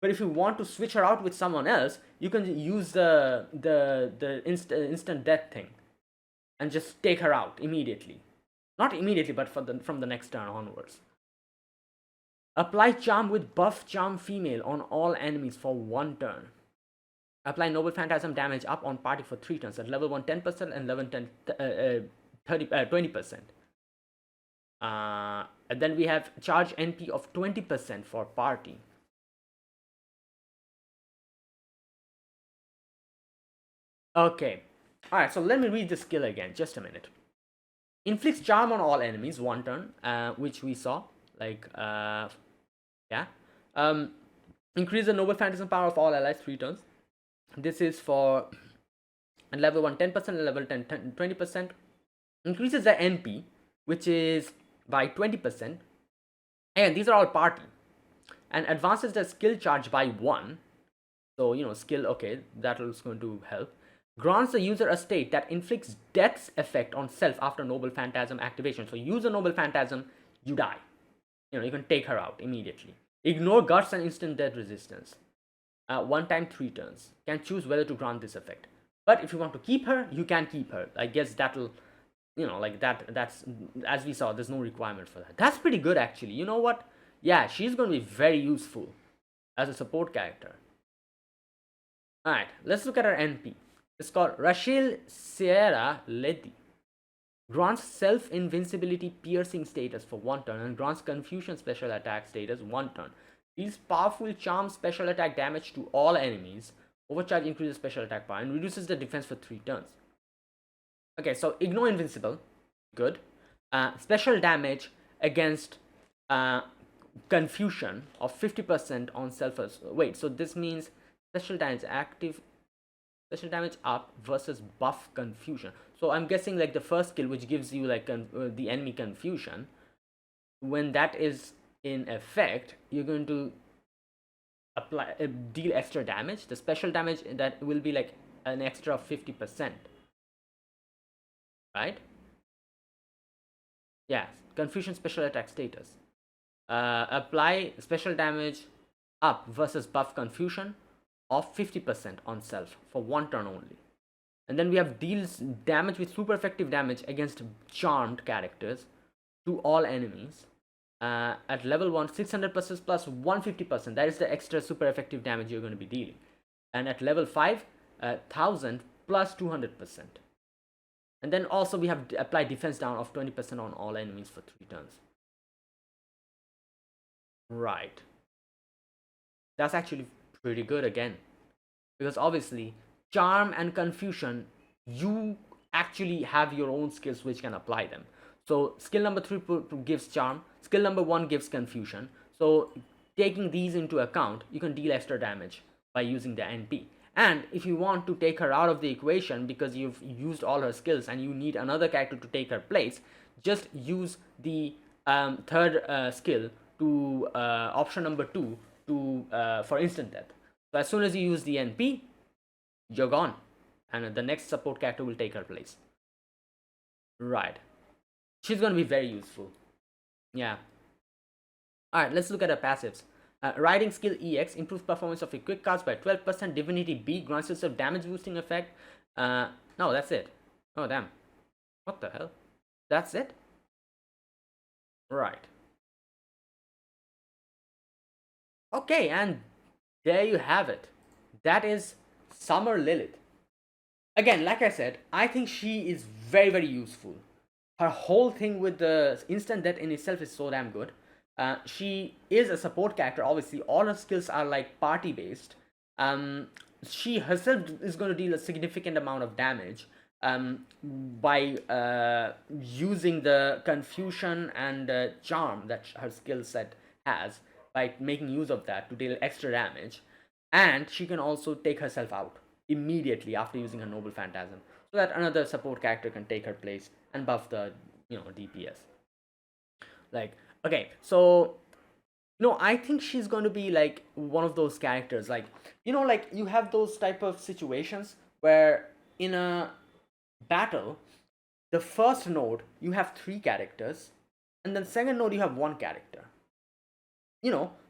But if you want to switch her out with someone else, you can use the instant death thing and just take her out immediately. Not immediately, but from the next turn onwards. Apply charm with buff charm female on all enemies for 1 turn. Apply noble phantasm damage up on party for 3 turns. At level 1 10% and level 10 20%. And then we have charge NP of 20% for party. Okay, alright, so let me read the skill again, just a minute. Inflicts charm on all enemies 1 turn, which we saw, like, yeah. Increase the noble phantasm power of all allies 3 turns. This is for level 1 10% and level 10 20%. Increases the NP, which is by 20%. And these are all party. And advances the skill charge by 1. So, skill, okay, that is going to help. Grants the user a state that inflicts death's effect on self after noble phantasm activation. So use a noble phantasm, you die. You can take her out immediately. Ignore guts and instant death resistance. 1 time 3 turns. Can choose whether to grant this effect. But if you want to keep her, you can keep her. I guess that'll, like that's, as we saw, there's no requirement for that. That's pretty good actually. You know what? Yeah, she's going to be very useful as a support character. Alright, let's look at her NP. It's called Rachel Sierra Letty. Grants self-invincibility piercing status for 1 turn and grants confusion special attack status 1 turn. Deals powerful charm special attack damage to all enemies. Overcharge increases special attack power and reduces the defense for 3 turns. Okay, so ignore invincible. Good. Special damage against confusion of 50% on self. Wait, so this means special damage active. Special damage up versus buff confusion. So I'm guessing like the first skill, which gives you like the enemy confusion, when that is in effect, you're going to apply deal extra damage. The special damage that will be like an extra 50%, right? Yeah, confusion special attack status. Apply special damage up versus buff confusion of 50% on self for 1 turn only. And then we have deals damage with super effective damage against charmed characters to all enemies. At level 1, 600% plus 150%. That is the extra super effective damage you're going to be dealing. And at level 5, 1000 plus 200%. And then also we have applied defense down of 20% on all enemies for 3 turns. Right. That's actually pretty good again, because obviously charm and confusion, you actually have your own skills which can apply them. So skill number 3 gives charm, skill number 1 gives confusion. So taking these into account, you can deal extra damage by using the NP. And if you want to take her out of the equation because you've used all her skills and you need another character to take her place, just use the third skill to option number 2 to for instant death. So as soon as you use the NP, you're gone, and the next support character will take her place. Right. She's going to be very useful. Yeah. Alright, let's look at her passives. Riding skill EX improves performance of your quick cards by 12%. Divinity B grants yourself damage boosting effect. No, that's it. Oh damn. What the hell? That's it? Right. Okay, and there you have it. That is Summer Lilith. Again, like I said, I think she is very, very useful. Her whole thing with the instant death in itself is so damn good. She is a support character, obviously. All her skills are like party based. She herself is going to deal a significant amount of damage by using the confusion and charm that her skill set has, by making use of that to deal extra damage. And she can also take herself out immediately after using her noble phantasm. so that another support character can take her place and buff the DPS. Like, okay, so no, I think she's going to be like one of those characters, like, like you have those type of situations where in a battle, the first node you have 3 characters, and then second node you have 1 character.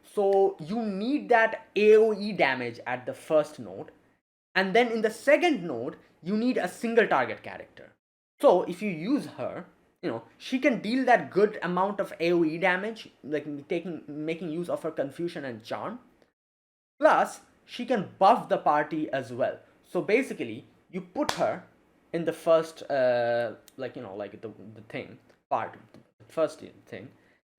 So you need that AoE damage at the first node, and then in the second node you need a single target character. So if you use her, she can deal that good amount of AoE damage, like making use of her confusion and charm. Plus she can buff the party as well. So basically you put her in the first like the thing part, the first thing,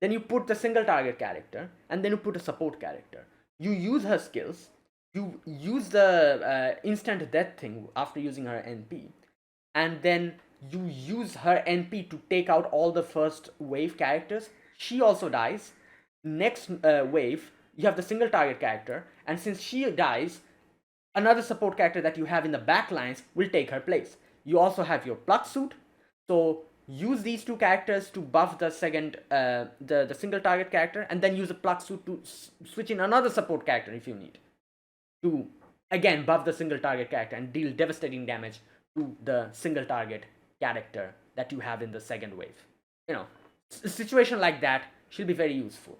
then you put the single target character, and then you put a support character. You use her skills, you use the instant death thing after using her NP, and then you use her NP to take out all the first wave characters. She also dies. Next wave, you have the single target character, and since she dies, another support character that you have in the back lines will take her place. You also have your plug suit, so use these 2 characters to buff the second the single target character, and then use a plug suit to switch in another support character if you need to again buff the single target character and deal devastating damage to the single target character that you have in the second wave. A situation like that, she'll be very useful,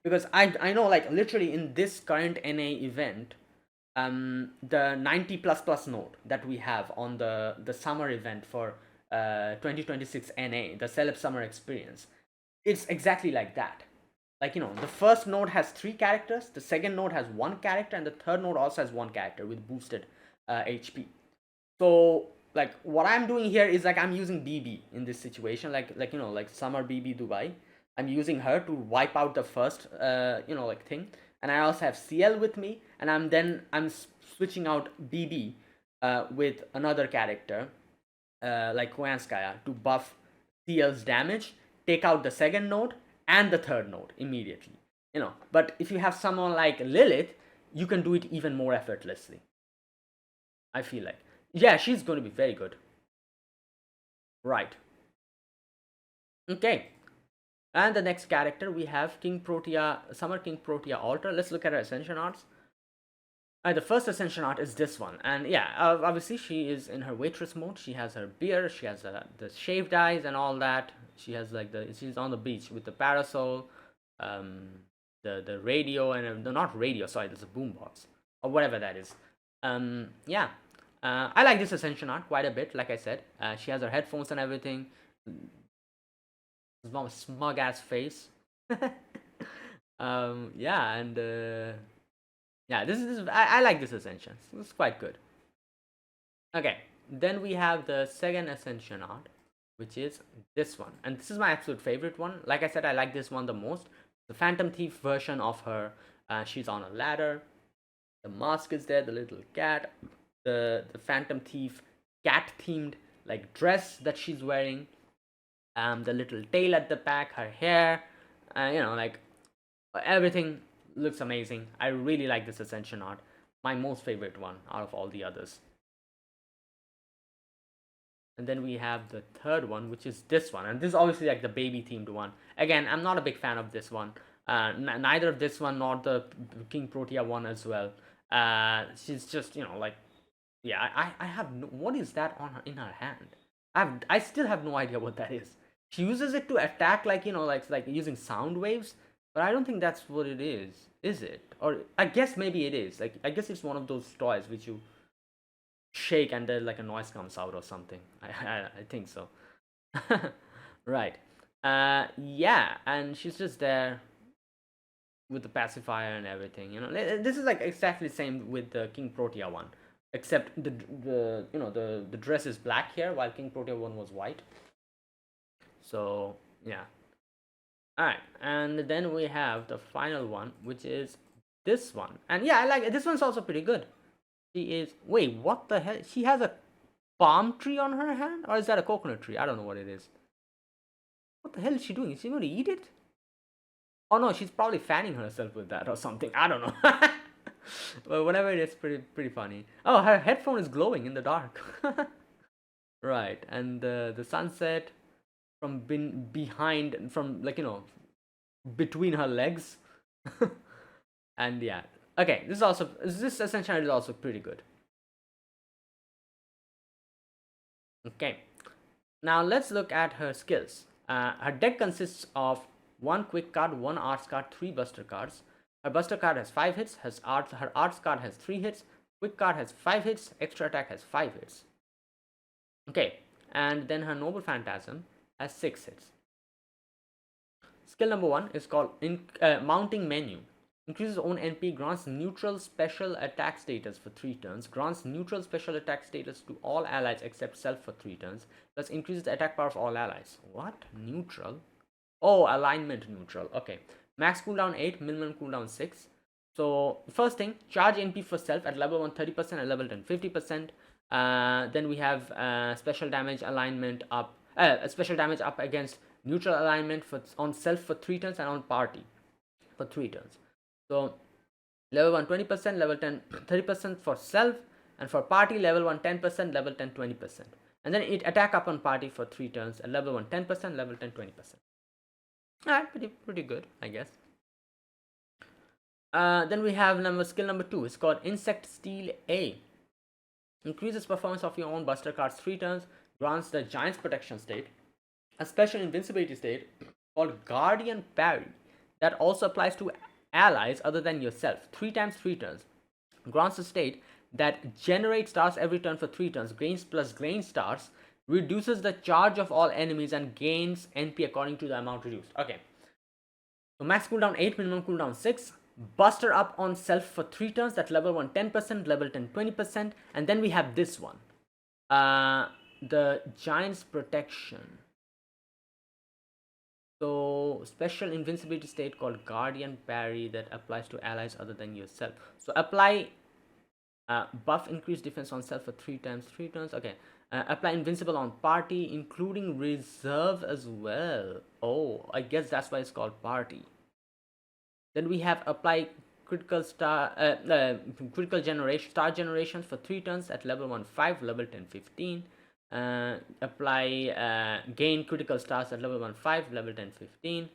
because I know, like, literally in this current NA event, the 90++ node that we have on the summer event for 2026 NA, the Celeb Summer Experience, it's exactly like that. Like, the first node has 3 characters, the second node has 1 character, and the third node also has 1 character with boosted HP. So, like, what I'm doing here is, like, I'm using BB in this situation, like Summer BB Dubai. I'm using her to wipe out the first thing, and I also have CL with me, and I'm switching out BB with another character like Koyanskaya to buff CL's damage, take out the second node and the third node immediately. But if you have someone like Lilith, you can do it even more effortlessly, I feel like. Yeah, she's going to be very good. Right. Okay. And the next character, we have Kingprotea, Summer Kingprotea Altar. Let's look at her Ascension arts. The first Ascension art is this one. And yeah, obviously she is in her waitress mode. She has her beer, she has the shaved eyes and all that. She has like she's on the beach with the parasol, the radio, and not radio, sorry, there's a boombox or whatever that is. Yeah. I like this Ascension art quite a bit, like I said. She has her headphones and everything. Smug ass face. Yeah, and yeah, this is I like this Ascension. It's quite good. Okay, then we have the second Ascension art, which is this one, and this is my absolute favorite one. Like I said, I like this one the most. The Phantom Thief version of her. She's on a ladder. The mask is there. The little cat. The Phantom Thief cat themed like dress that she's wearing. The little tail at the back, her hair, like everything looks amazing. I really like this Ascension art. My most favorite one out of all the others. And then we have the third one, which is this one, and this is obviously like the baby themed one. Again, I'm not a big fan of this one. Neither of this one nor the Kingprotea one as well. She's just like, yeah, I have no, what is that on her in her hand? I still have no idea what that is. She uses it to attack, like like using sound waves, but I don't think that's what it is it? Or I guess maybe it is. Like, I guess it's one of those toys which you shake and then like a noise comes out or something. I think so. Right. Yeah, and she's just there with the pacifier and everything. This is like exactly the same with the Kingprotea one, except the dress is black here while Kingprotea one was white. So yeah. Alright, and then we have the final one, which is this one. And yeah, I like it. This one's also pretty good. She is, wait, what the hell? She has a palm tree on her hand? Or is that a coconut tree? I don't know what it is. What the hell is she doing? Is she going to eat it? Oh no, she's probably fanning herself with that or something. I don't know. But whatever it is, pretty funny. Oh, her headphone is glowing in the dark. Right, and the sunset from behind, from, like, between her legs. And yeah, okay, this Ascension is also pretty good. Okay, now let's look at her skills. Her deck consists of 1 quick card, 1 arts card, 3 buster cards. Her buster card has 5 hits, her arts card has 3 hits, quick card has 5 hits, extra attack has 5 hits. Okay, and then her noble phantasm has 6 hits. Skill number 1 is called mounting menu. Increases own NP, grants neutral special attack status for 3 turns, grants neutral special attack status to all allies except self for 3 turns, plus increases the attack power of all allies. What? Neutral? Oh, alignment neutral. Okay. Max cooldown 8, minimum cooldown 6. So, first thing, charge NP for self at level 1 30%, at level 10 50%. Then we have special damage alignment up, special damage up against neutral alignment on self for 3 turns and on party for 3 turns. So level 1 20%, level 10 30% for self, and for party level 1 10%, level 10 20%. And then it attack up on party for 3 turns, at level 1 10%, level 10 20%. Alright, pretty good, I guess. Then we have skill number 2. It's called Insect Steal A. Increases performance of your own buster cards 3 turns, grants the Giant's Protection state, a special invincibility state called Guardian Parry that also applies to allies other than yourself. 3 times 3 turns. Grants a state that generates stars every turn for 3 turns. Gains plus gain stars. Reduces the charge of all enemies and gains NP according to the amount reduced. Okay. So max cooldown 8, minimum cooldown 6. Buster up on self for 3 turns. That's level 1 10%, level 10 20%. And then we have this one. The Giant's Protection. So special invincibility state called Guardian Parry that applies to allies other than yourself. So apply buff increased defense on self for 3 times 3 turns. Okay. Apply invincible on party including reserve as well. Oh, I guess that's why it's called party. Then we have apply critical star generation for 3 turns at level 1 5, level 10 15. Apply gain critical stars at level 1 5, level 10 15.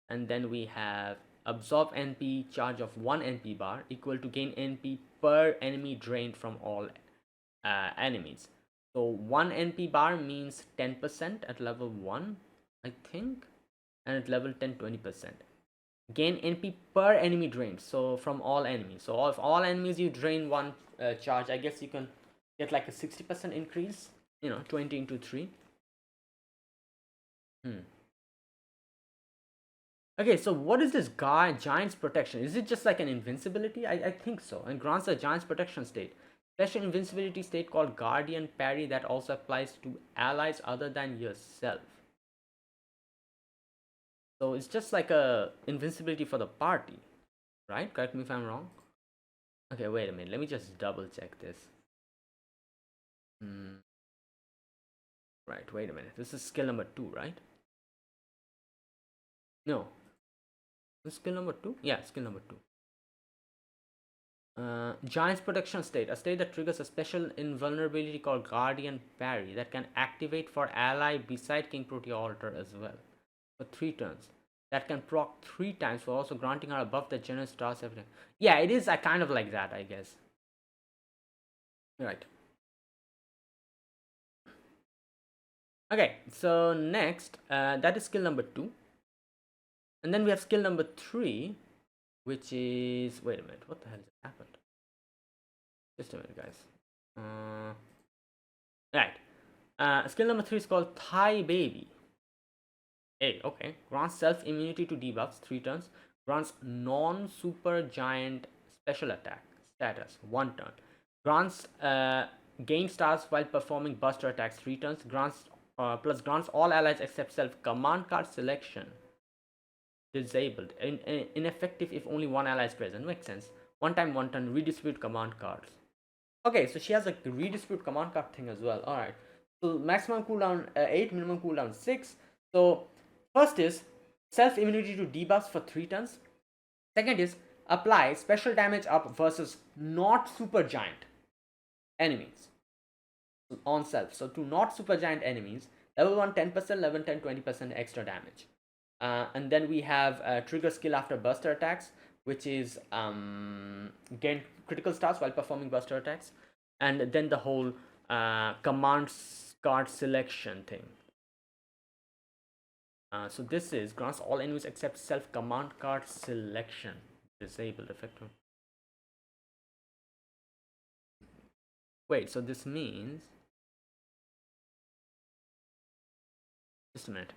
And then we have absorb NP, charge of 1 NP bar equal to gain NP per enemy drained from all enemies. So 1 NP bar means 10% at level 1, I think, and at level 10 20%. Gain NP per enemy drained, so from all enemies. So if all enemies you drain 1 charge, I guess you can get like a 60% increase. 20 into 3. Okay, so what is this Giant's Protection? Is it just like an invincibility? I think so. And grants a Giant's Protection state. Special invincibility state called Guardian Parry that also applies to allies other than yourself. So it's just like a invincibility for the party, right? Correct me if I'm wrong. Okay, wait a minute. Let me just double check this. Right, wait a minute. This is skill number 2, right? No. This is skill number 2? Yeah, skill number 2. Giant's Protection state. A state that triggers a special invulnerability called Guardian Parry that can activate for ally beside Kingprotea altar as well. For 3 turns. That can proc 3 times for also granting her above the generous stars every time. Yeah, it is kind of like that, I guess. Right. Okay, so next, that is skill number 2. And then we have skill number 3, which is... Wait a minute, what the hell just happened? Just a minute, guys. Right. Skill number 3 is called Thigh Baby. Hey, okay. Grants self-immunity to debuffs, 3 turns. Grants non-super giant special attack status, 1 turn. Grants gain stars while performing buster attacks, 3 turns. Grants grants all allies except self command card selection disabled. Ineffective if only 1 ally is present. Makes sense. 1 time 1 turn, redistribute command cards. Okay, so she has a redistribute command card thing as well. Alright. So maximum cooldown 8, minimum cooldown 6. So first is self immunity to debuffs for 3 turns. Second is apply special damage up versus not super giant enemies on self. So to not super giant enemies, level 1 10%, level 10 20% extra damage. And then we have trigger skill after buster attacks, which is gain critical stars while performing buster attacks. And then the whole command card selection thing. So this is grants all enemies except self command card selection disabled effective. Wait, so this means, just a minute.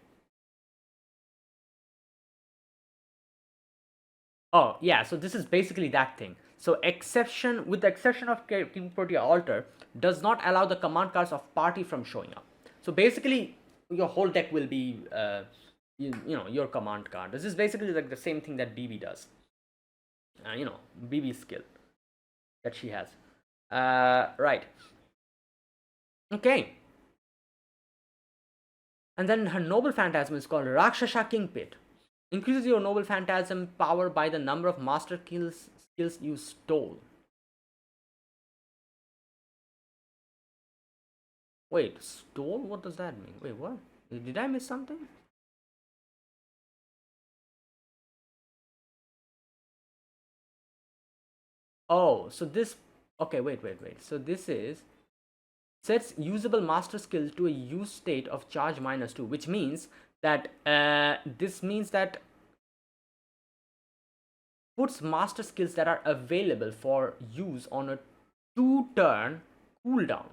Oh yeah, so this is basically that thing. So exception, with the exception of Kingprotea Altar, does not allow the command cards of party from showing up. So basically your whole deck will be you know, your command card. This is basically like the same thing that BB does. You know, BB skill that she has. Right. Okay. And then her noble phantasm is called Rakshasa King Pit. Increases your noble phantasm power by the number of master skills you stole. Wait, stole? What does that mean? Wait, what? Did I miss something? Oh, so this, okay, wait. So this is sets usable master skill to a use state of charge -2, which means that this means that puts master skills that are available for use on a 2-turn cooldown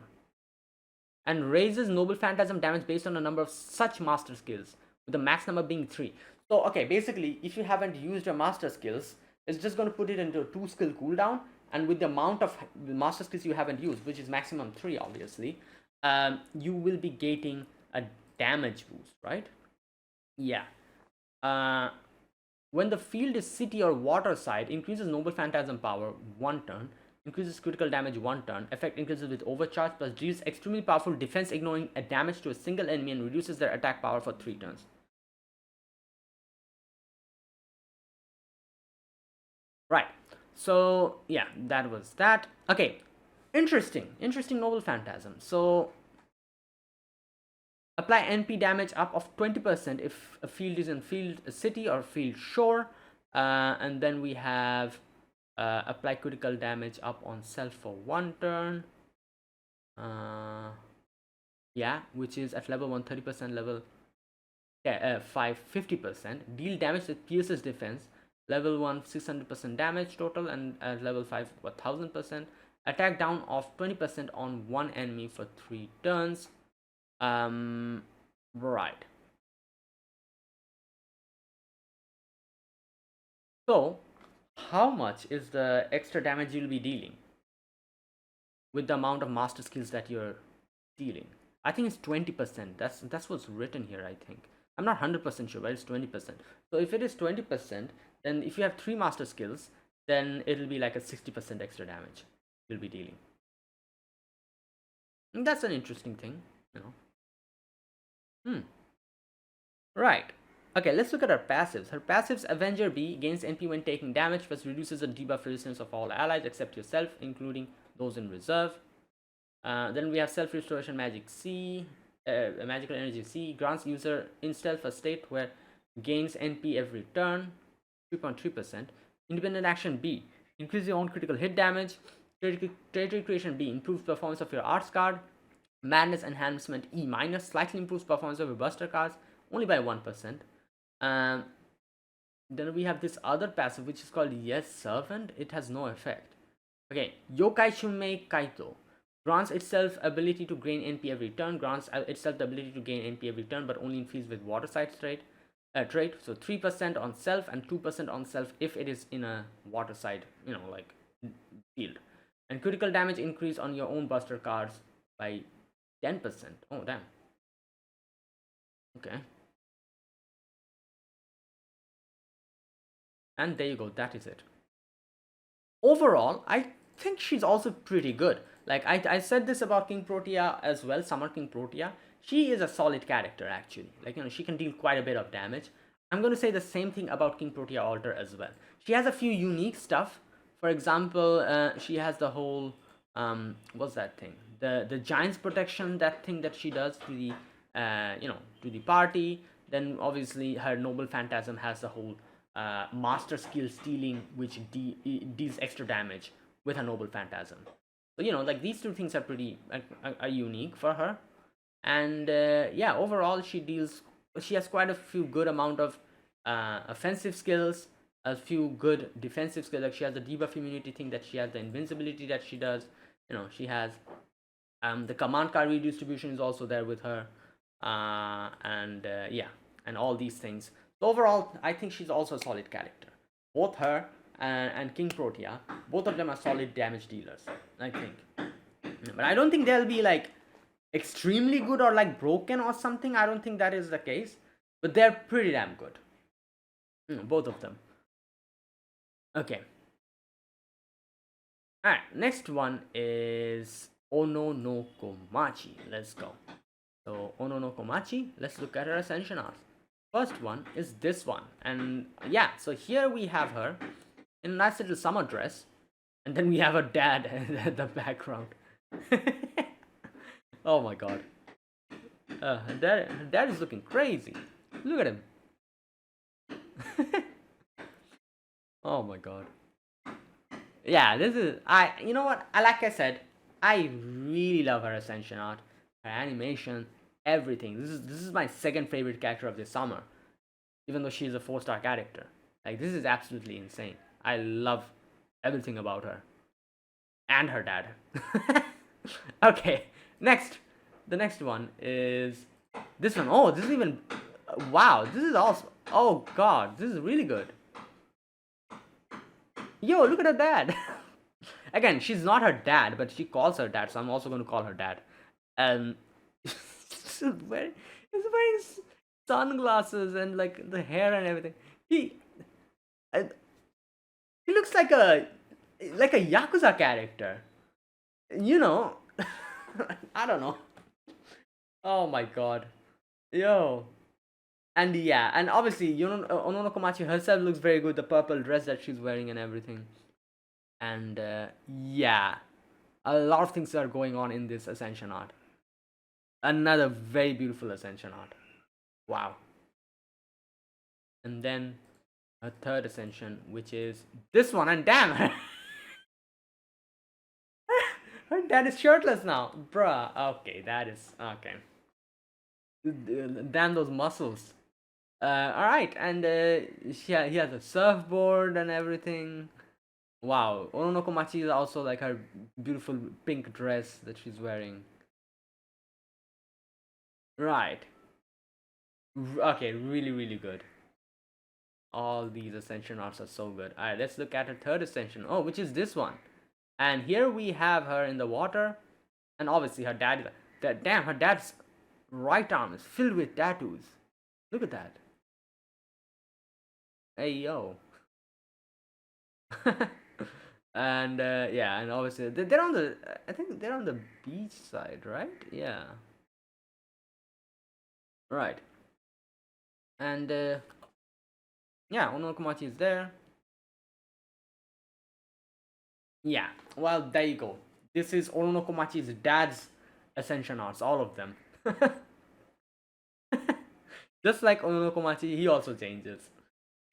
and raises noble phantasm damage based on a number of such master skills, with the max number being 3. So okay, basically if you haven't used your master skills, it's just going to put it into a 2-skill cooldown, and with the amount of master skills you haven't used, which is maximum 3 obviously, you will be getting a damage boost, right? Yeah. When the field is city or water side, increases noble phantasm power 1 turn, increases critical damage 1 turn, effect increases with overcharge, plus deals extremely powerful defense ignoring a damage to a single enemy and reduces their attack power for 3 turns. Right. So yeah, that was that. Okay, interesting noble phantasm. So apply NP damage up of 20% if a field is in field city or field shore, and then we have apply critical damage up on self for 1 turn. Yeah, which is at level 1 30%, level 5 50%. Deal damage that pierces defense. Level 1 600% damage total, and at level 5 1000%. Attack down of 20% on 1 enemy for 3 turns. Right. So how much is the extra damage you'll be dealing with the amount of master skills that you're dealing? I think it's 20%. That's what's written here, I think. I'm not 100% sure, but it's 20%. So if it is 20%, then if you have 3 master skills, then it'll be like a 60% extra damage you'll be dealing. And that's an interesting thing, you know. Right. Okay, let's look at her passives. Her passives: Avenger B gains NP when taking damage, plus reduces the debuff resistance of all allies except yourself, including those in reserve. Then we have Self Restoration Magic C, Magical Energy C, grants user in stealth a state where gains NP every turn, 3.3%. Independent Action B, increase your own critical hit damage. Territory Creation B, improves performance of your arts card. Madness Enhancement E minus, slightly improves performance of your buster cards, only by 1%. Then we have this other passive which is called Yes Servant. It has no effect. Okay, Yokai Shumei Kaito grants itself ability to gain NP every turn, grants itself the ability to gain NP every turn, but only in fields with water side trait. So 3% on self and 2% on self if it is in a water side, you know, like field. And critical damage increase on your own buster cards by 10%. Oh damn. Okay. And there you go, that is it. Overall, I think she's also pretty good. Like I said this about Kingprotea as well, Summer Kingprotea. She is a solid character actually. Like, you know, she can deal quite a bit of damage. I'm going to say the same thing about Kingprotea Altar as well. She has a few unique stuff. For example, she has the whole what's that thing? The giant's protection, that thing that she does to the to the party. Then obviously her noble phantasm has the whole master skill stealing, which deals extra damage with her noble phantasm. So like these two things are pretty are unique for her. And yeah, overall she has quite a few good amount of offensive skills, a few good defensive skills. Like she has the debuff immunity thing, that she has the invincibility that she does. She has the command card redistribution is also there with her, and yeah, and all these things. So overall, I think she's also a solid character. Both her and Kingprotea, both of them are solid damage dealers, I think. But I don't think they'll be like extremely good or like broken or something. I don't think that is the case, but they're pretty damn good, both of them. Okay, all right, next one is Ono no Komachi. Let's go. So Ono no Komachi, let's look at her ascension art. First one is this one, and yeah, so here we have her in a nice little summer dress, and then we have her dad at the background. Oh my god. Her dad is looking crazy. Look at him. Oh my god. Yeah, this is you know what? Like I said, I really love her ascension art, her animation, everything. This is my second favorite character of this summer, even though she's a 4-star character. Like, this is absolutely insane. I love everything about her and her dad. Okay, the next one is this one. Oh, this is even wow, this is also, oh god, this is really good. Yo, look at her dad. Again, she's not her dad, but she calls her dad, so I'm also going to call her dad. He's wearing sunglasses and like the hair and everything. He looks like a Yakuza character. I don't know. Oh my god. Yo. And yeah, and obviously, Ono no Komachi herself looks very good. The purple dress that she's wearing and everything. And yeah, a lot of things are going on in this Ascension art. Another very beautiful Ascension art. Wow. And then a third Ascension, which is this one. And damn, her dad is shirtless now. Bruh. Okay, that is okay. Damn those muscles. Alright, and he has a surfboard and everything. Wow, Ono no Komachi is also like her beautiful pink dress that she's wearing. Right. Okay, really, really good. All these Ascension arts are so good. Alright, let's look at her third Ascension. Oh, which is this one. And here we have her in the water. And obviously her dad, damn, her dad's right arm is filled with tattoos. Look at that. Hey, yo. And yeah, and obviously they're on the, I think they're on the beach side, right? Yeah. Right. And yeah, Ono no Komachi is there. Yeah, well, there you go. This is Ono no Komachi's dad's Ascension arts, all of them. Just like Ono no Komachi, he also changes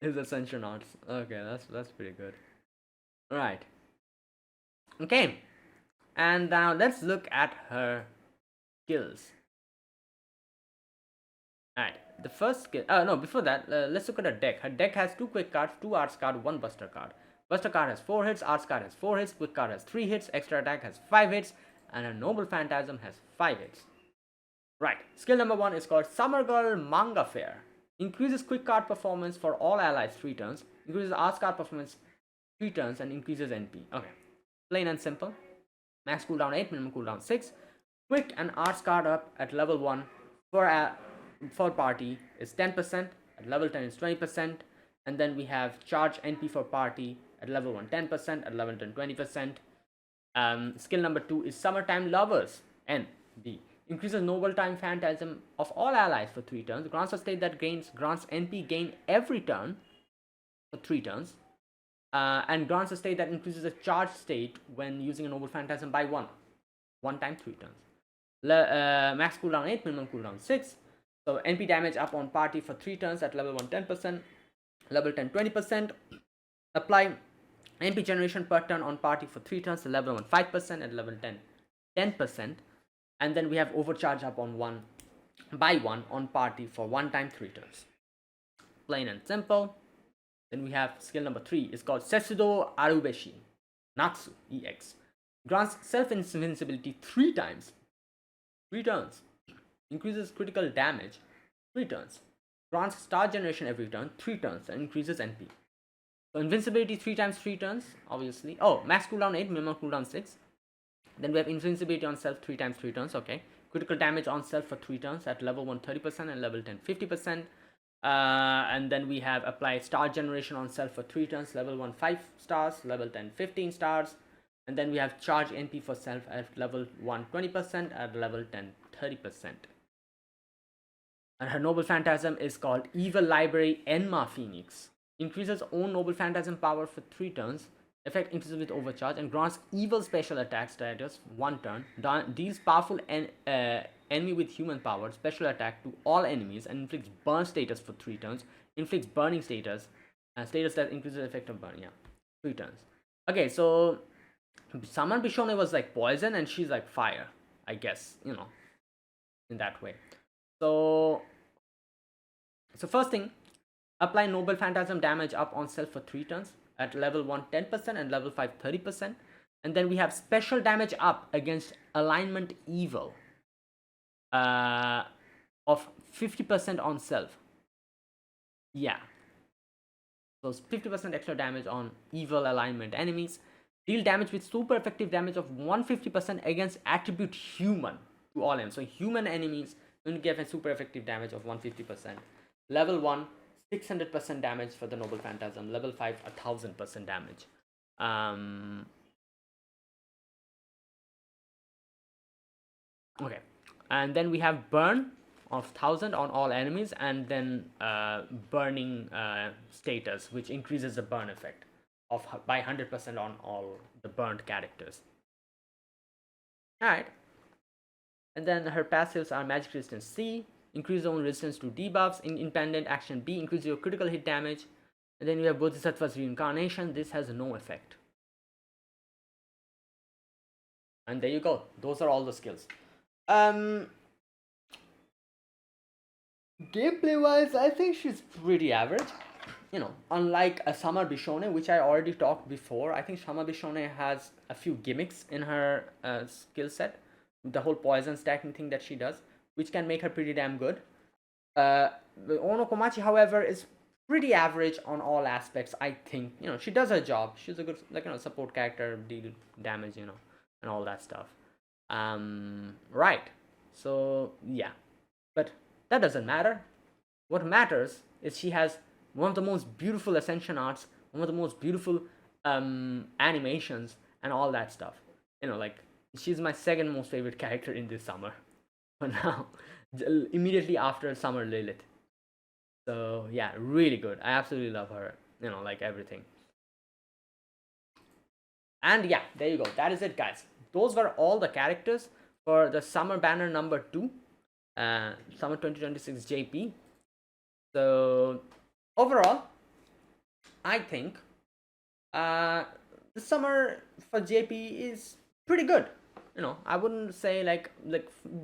his Ascension arts. Okay, that's pretty good. Right. Okay. And now let's look at her skills. Alright, the first skill. No, before that, let's look at her deck. Her deck has 2 quick cards, 2 arts card, 1 buster card. Buster card has 4 hits, arts card has 4 hits, quick card has 3 hits, extra attack has 5 hits, and her noble phantasm has 5 hits. Right, skill number 1 is called Summer Girl Manga Fair. Increases quick card performance for all allies 3 turns, increases arts card performance 3 turns, and increases NP. Okay, plain and simple. Max cooldown 8, minimum cooldown 6. Quick and arts card up at level 1 for party is 10%, at level 10 is 20%, and then we have charge NP for party at level 1 10%, at level 10 20%. Skill number 2 is Summertime Lovers NB. Increases noble time phantasm of all allies for 3 turns. Grants a state that grants NP gain every turn for 3 turns. And grants a state that increases the charge state when using a noble phantasm by 1 time 3 turns. Max cooldown 8, minimum cooldown 6. So NP damage up on party for 3 turns at level 1 10%, level 10 20%. Apply NP generation per turn on party for 3 turns at level 1 5% and level 10 10%. And then we have overcharge up on 1 by 1 on party for 1 time 3 turns. Plain and simple. Then we have skill number 3. It's called Setsudo Arubeshi Natsu EX. Grants self-invincibility 3 times. 3 turns. Increases critical damage 3 turns. Grants star generation every turn 3 turns and increases NP. So invincibility 3 times 3 turns, obviously. Oh, max cooldown 8, minimum cooldown 6. Then we have invincibility on self 3 times 3 turns, okay. Critical damage on self for 3 turns at level 1 30% and level 10 50%. And then we have apply star generation on self for 3 turns, level 1 5 stars, level 10 15 stars. And then we have charge NP for self at level 1 20%, at level 10 30%. And her noble phantasm is called Evil Library Enma Phoenix. Increases own noble phantasm power for 3 turns. Effect increases with overcharge and grants evil special attack status 1 turn. Deals powerful enemy with human power special attack to all enemies and inflicts burn status for 3 turns. Inflicts burning status, status that increases the effect of burn. Yeah, 3 turns. Okay, so Summer Bishone was like poison and she's like fire, I guess, you know, in that way. So first thing, apply noble phantasm damage up on self for 3 turns. At level 1 10% and level 5 30%. And then we have special damage up against alignment evil of 50% on self. Yeah, so 50% extra damage on evil alignment enemies. Deal damage with super effective damage of 150% against attribute human to all enemies. So human enemies will give a super effective damage of 150%. Level 1 600% damage for the noble phantasm. Level 5 1000% damage. Okay, and then we have burn of 1000 on all enemies, and then burning status, which increases the burn effect of by 100% on all the burnt characters. Alright, and then her passives are magic resistance C, increase own resistance to debuffs. In independent action B, increase your critical hit damage. And then you have Bodhisattva's reincarnation. This has no effect. And there you go. Those are all the skills. Gameplay wise, I think she's pretty average. You know, unlike a Summer Bishone, which I already talked before, I think Summer Bishone has a few gimmicks in her skill set. The whole poison stacking thing that she does, which can make her pretty damn good. Ono Komachi, however, is pretty average on all aspects. I think, you know, she does her job. She's a good, like, you know, support character, deal damage, you know, and all that stuff. Right. So yeah, but that doesn't matter. What matters is she has one of the most beautiful Ascension arts, one of the most beautiful animations, and all that stuff. You know, like, she's my second most favorite character in this summer. For now, immediately after Summer Lilith. So yeah, really good. I absolutely love her, you know, like everything. And yeah, there you go. That is it, guys. Those were all the characters for the summer banner number 2, summer 2026 JP. So overall, I think the summer for JP is pretty good. You know, I wouldn't say like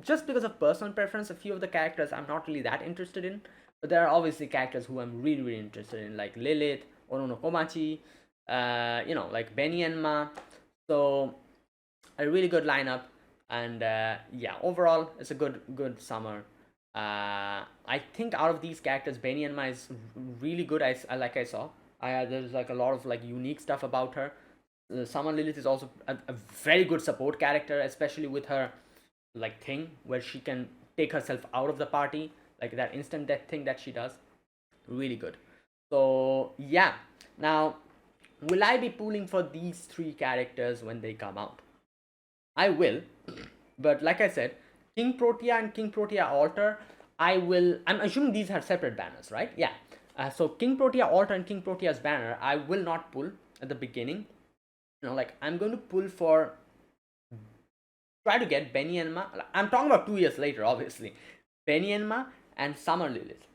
just because of personal preference, a few of the characters I'm not really that interested in, but there are obviously characters who I'm really interested in, like Lilith, Ono Komachi, you know, like Benny and Ma. So a really good lineup, and yeah, overall it's a good summer. I think out of these characters, Benny and Ma is really good. I saw. There's like a lot of like unique stuff about her. Summer Lilith is also a very good support character, especially with her like thing where she can take herself out of the party, like that instant death thing that she does. Really good. So yeah, now will I be pulling for these 3 characters when they come out? I will, but like I said, Kingprotea and Kingprotea Altar, I'm assuming these are separate banners, right? Yeah. So Kingprotea Altar and Kingprotea's banner, I will not pull. at the beginning. Like I'm going to pull for, try to get Benny Enma. I'm talking about 2 years later, obviously. Benny Enma and Summer Lilith.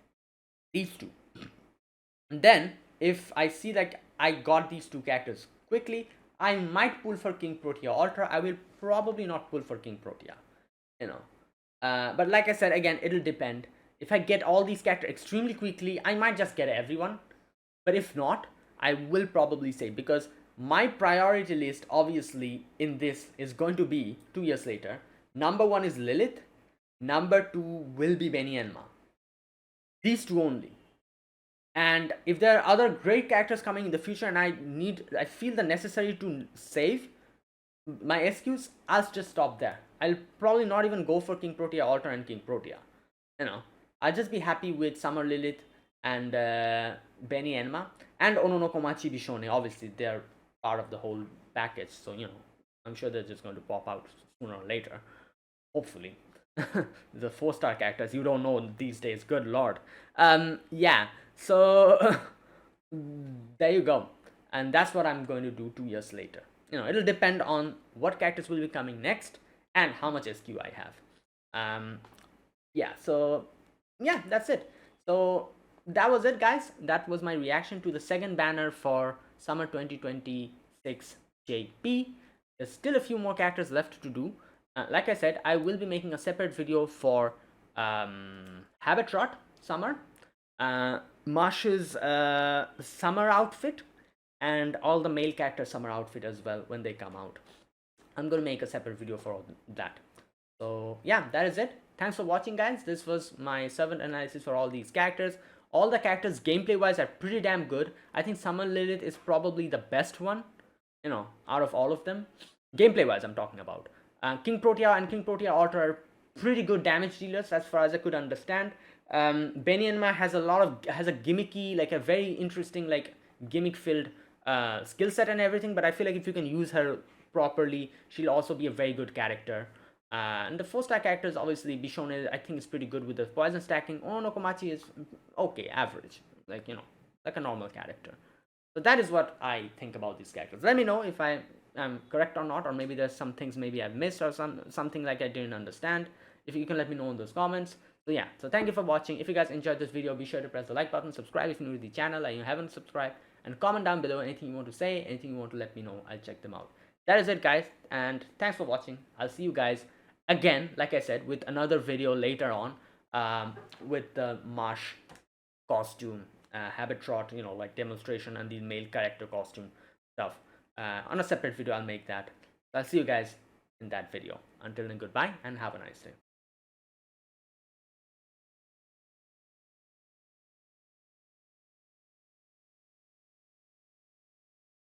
These two. And then, if I see that I got these two characters quickly, I might pull for Kingprotea Ultra. I will probably not pull for Kingprotea. But like I said, again, it'll depend. If I get all these characters extremely quickly, I might just get everyone. But if not, I will probably say, because my priority list obviously in this is going to be 2 years later. Number 1 is Lilith. Number 2 will be Benny Enma. These two only. And if there are other great characters coming in the future and I feel the necessary to save my SQs, I'll just stop there. I'll probably not even go for Kingprotea Ultra and Kingprotea. I'll just be happy with Summer Lilith and Benny Enma and Onono Komachi Bishone. Obviously, they're part of the whole package, so I'm sure they're just going to pop out sooner or later. Hopefully. The 4-star characters, you don't know these days, good lord. Yeah, so there you go. And that's what I'm going to do 2 years later. It'll depend on what characters will be coming next and how much SQ I have. Yeah, so yeah, that's it. So that was it, guys. That was my reaction to the second banner for summer 2026 JP. There's still a few more characters left to do. Like I said, I will be making a separate video for Habitrot Summer, Marsh's summer outfit, and all the male character summer outfit as well when they come out. I'm going to make a separate video for all that. So yeah, that is it. Thanks for watching, guys. This was my servant analysis for all these characters. All the characters gameplay wise are pretty damn good. I think Summer Lilith is probably the best one, out of all of them. Gameplay wise, I'm talking about. Kingprotea and Kingprotea Ultra are pretty good damage dealers as far as I could understand. Benny Enma has a gimmicky, like a very interesting, like gimmick filled skill set and everything, but I feel like if you can use her properly, she'll also be a very good character. And the 4-star characters, obviously, Bishone, I think is pretty good with the poison stacking. Ono Komachi is okay, average, like like a normal character. So that is what I think about these characters. Let me know if I am correct or not, or maybe there's some things maybe I've missed or something like I didn't understand. If you can let me know in those comments. So yeah, so thank you for watching. If you guys enjoyed this video, be sure to press the like button, subscribe if you're new to the channel and you haven't subscribed, and comment down below anything you want to say, anything you want to let me know. I'll check them out. That is it, guys, and thanks for watching. I'll see you guys again, like I said, with another video later on, with the Marsh costume, Habitrot, like demonstration, and the male character costume stuff. On a separate video, I'll make that. So I'll see you guys in that video. Until then, goodbye and have a nice day.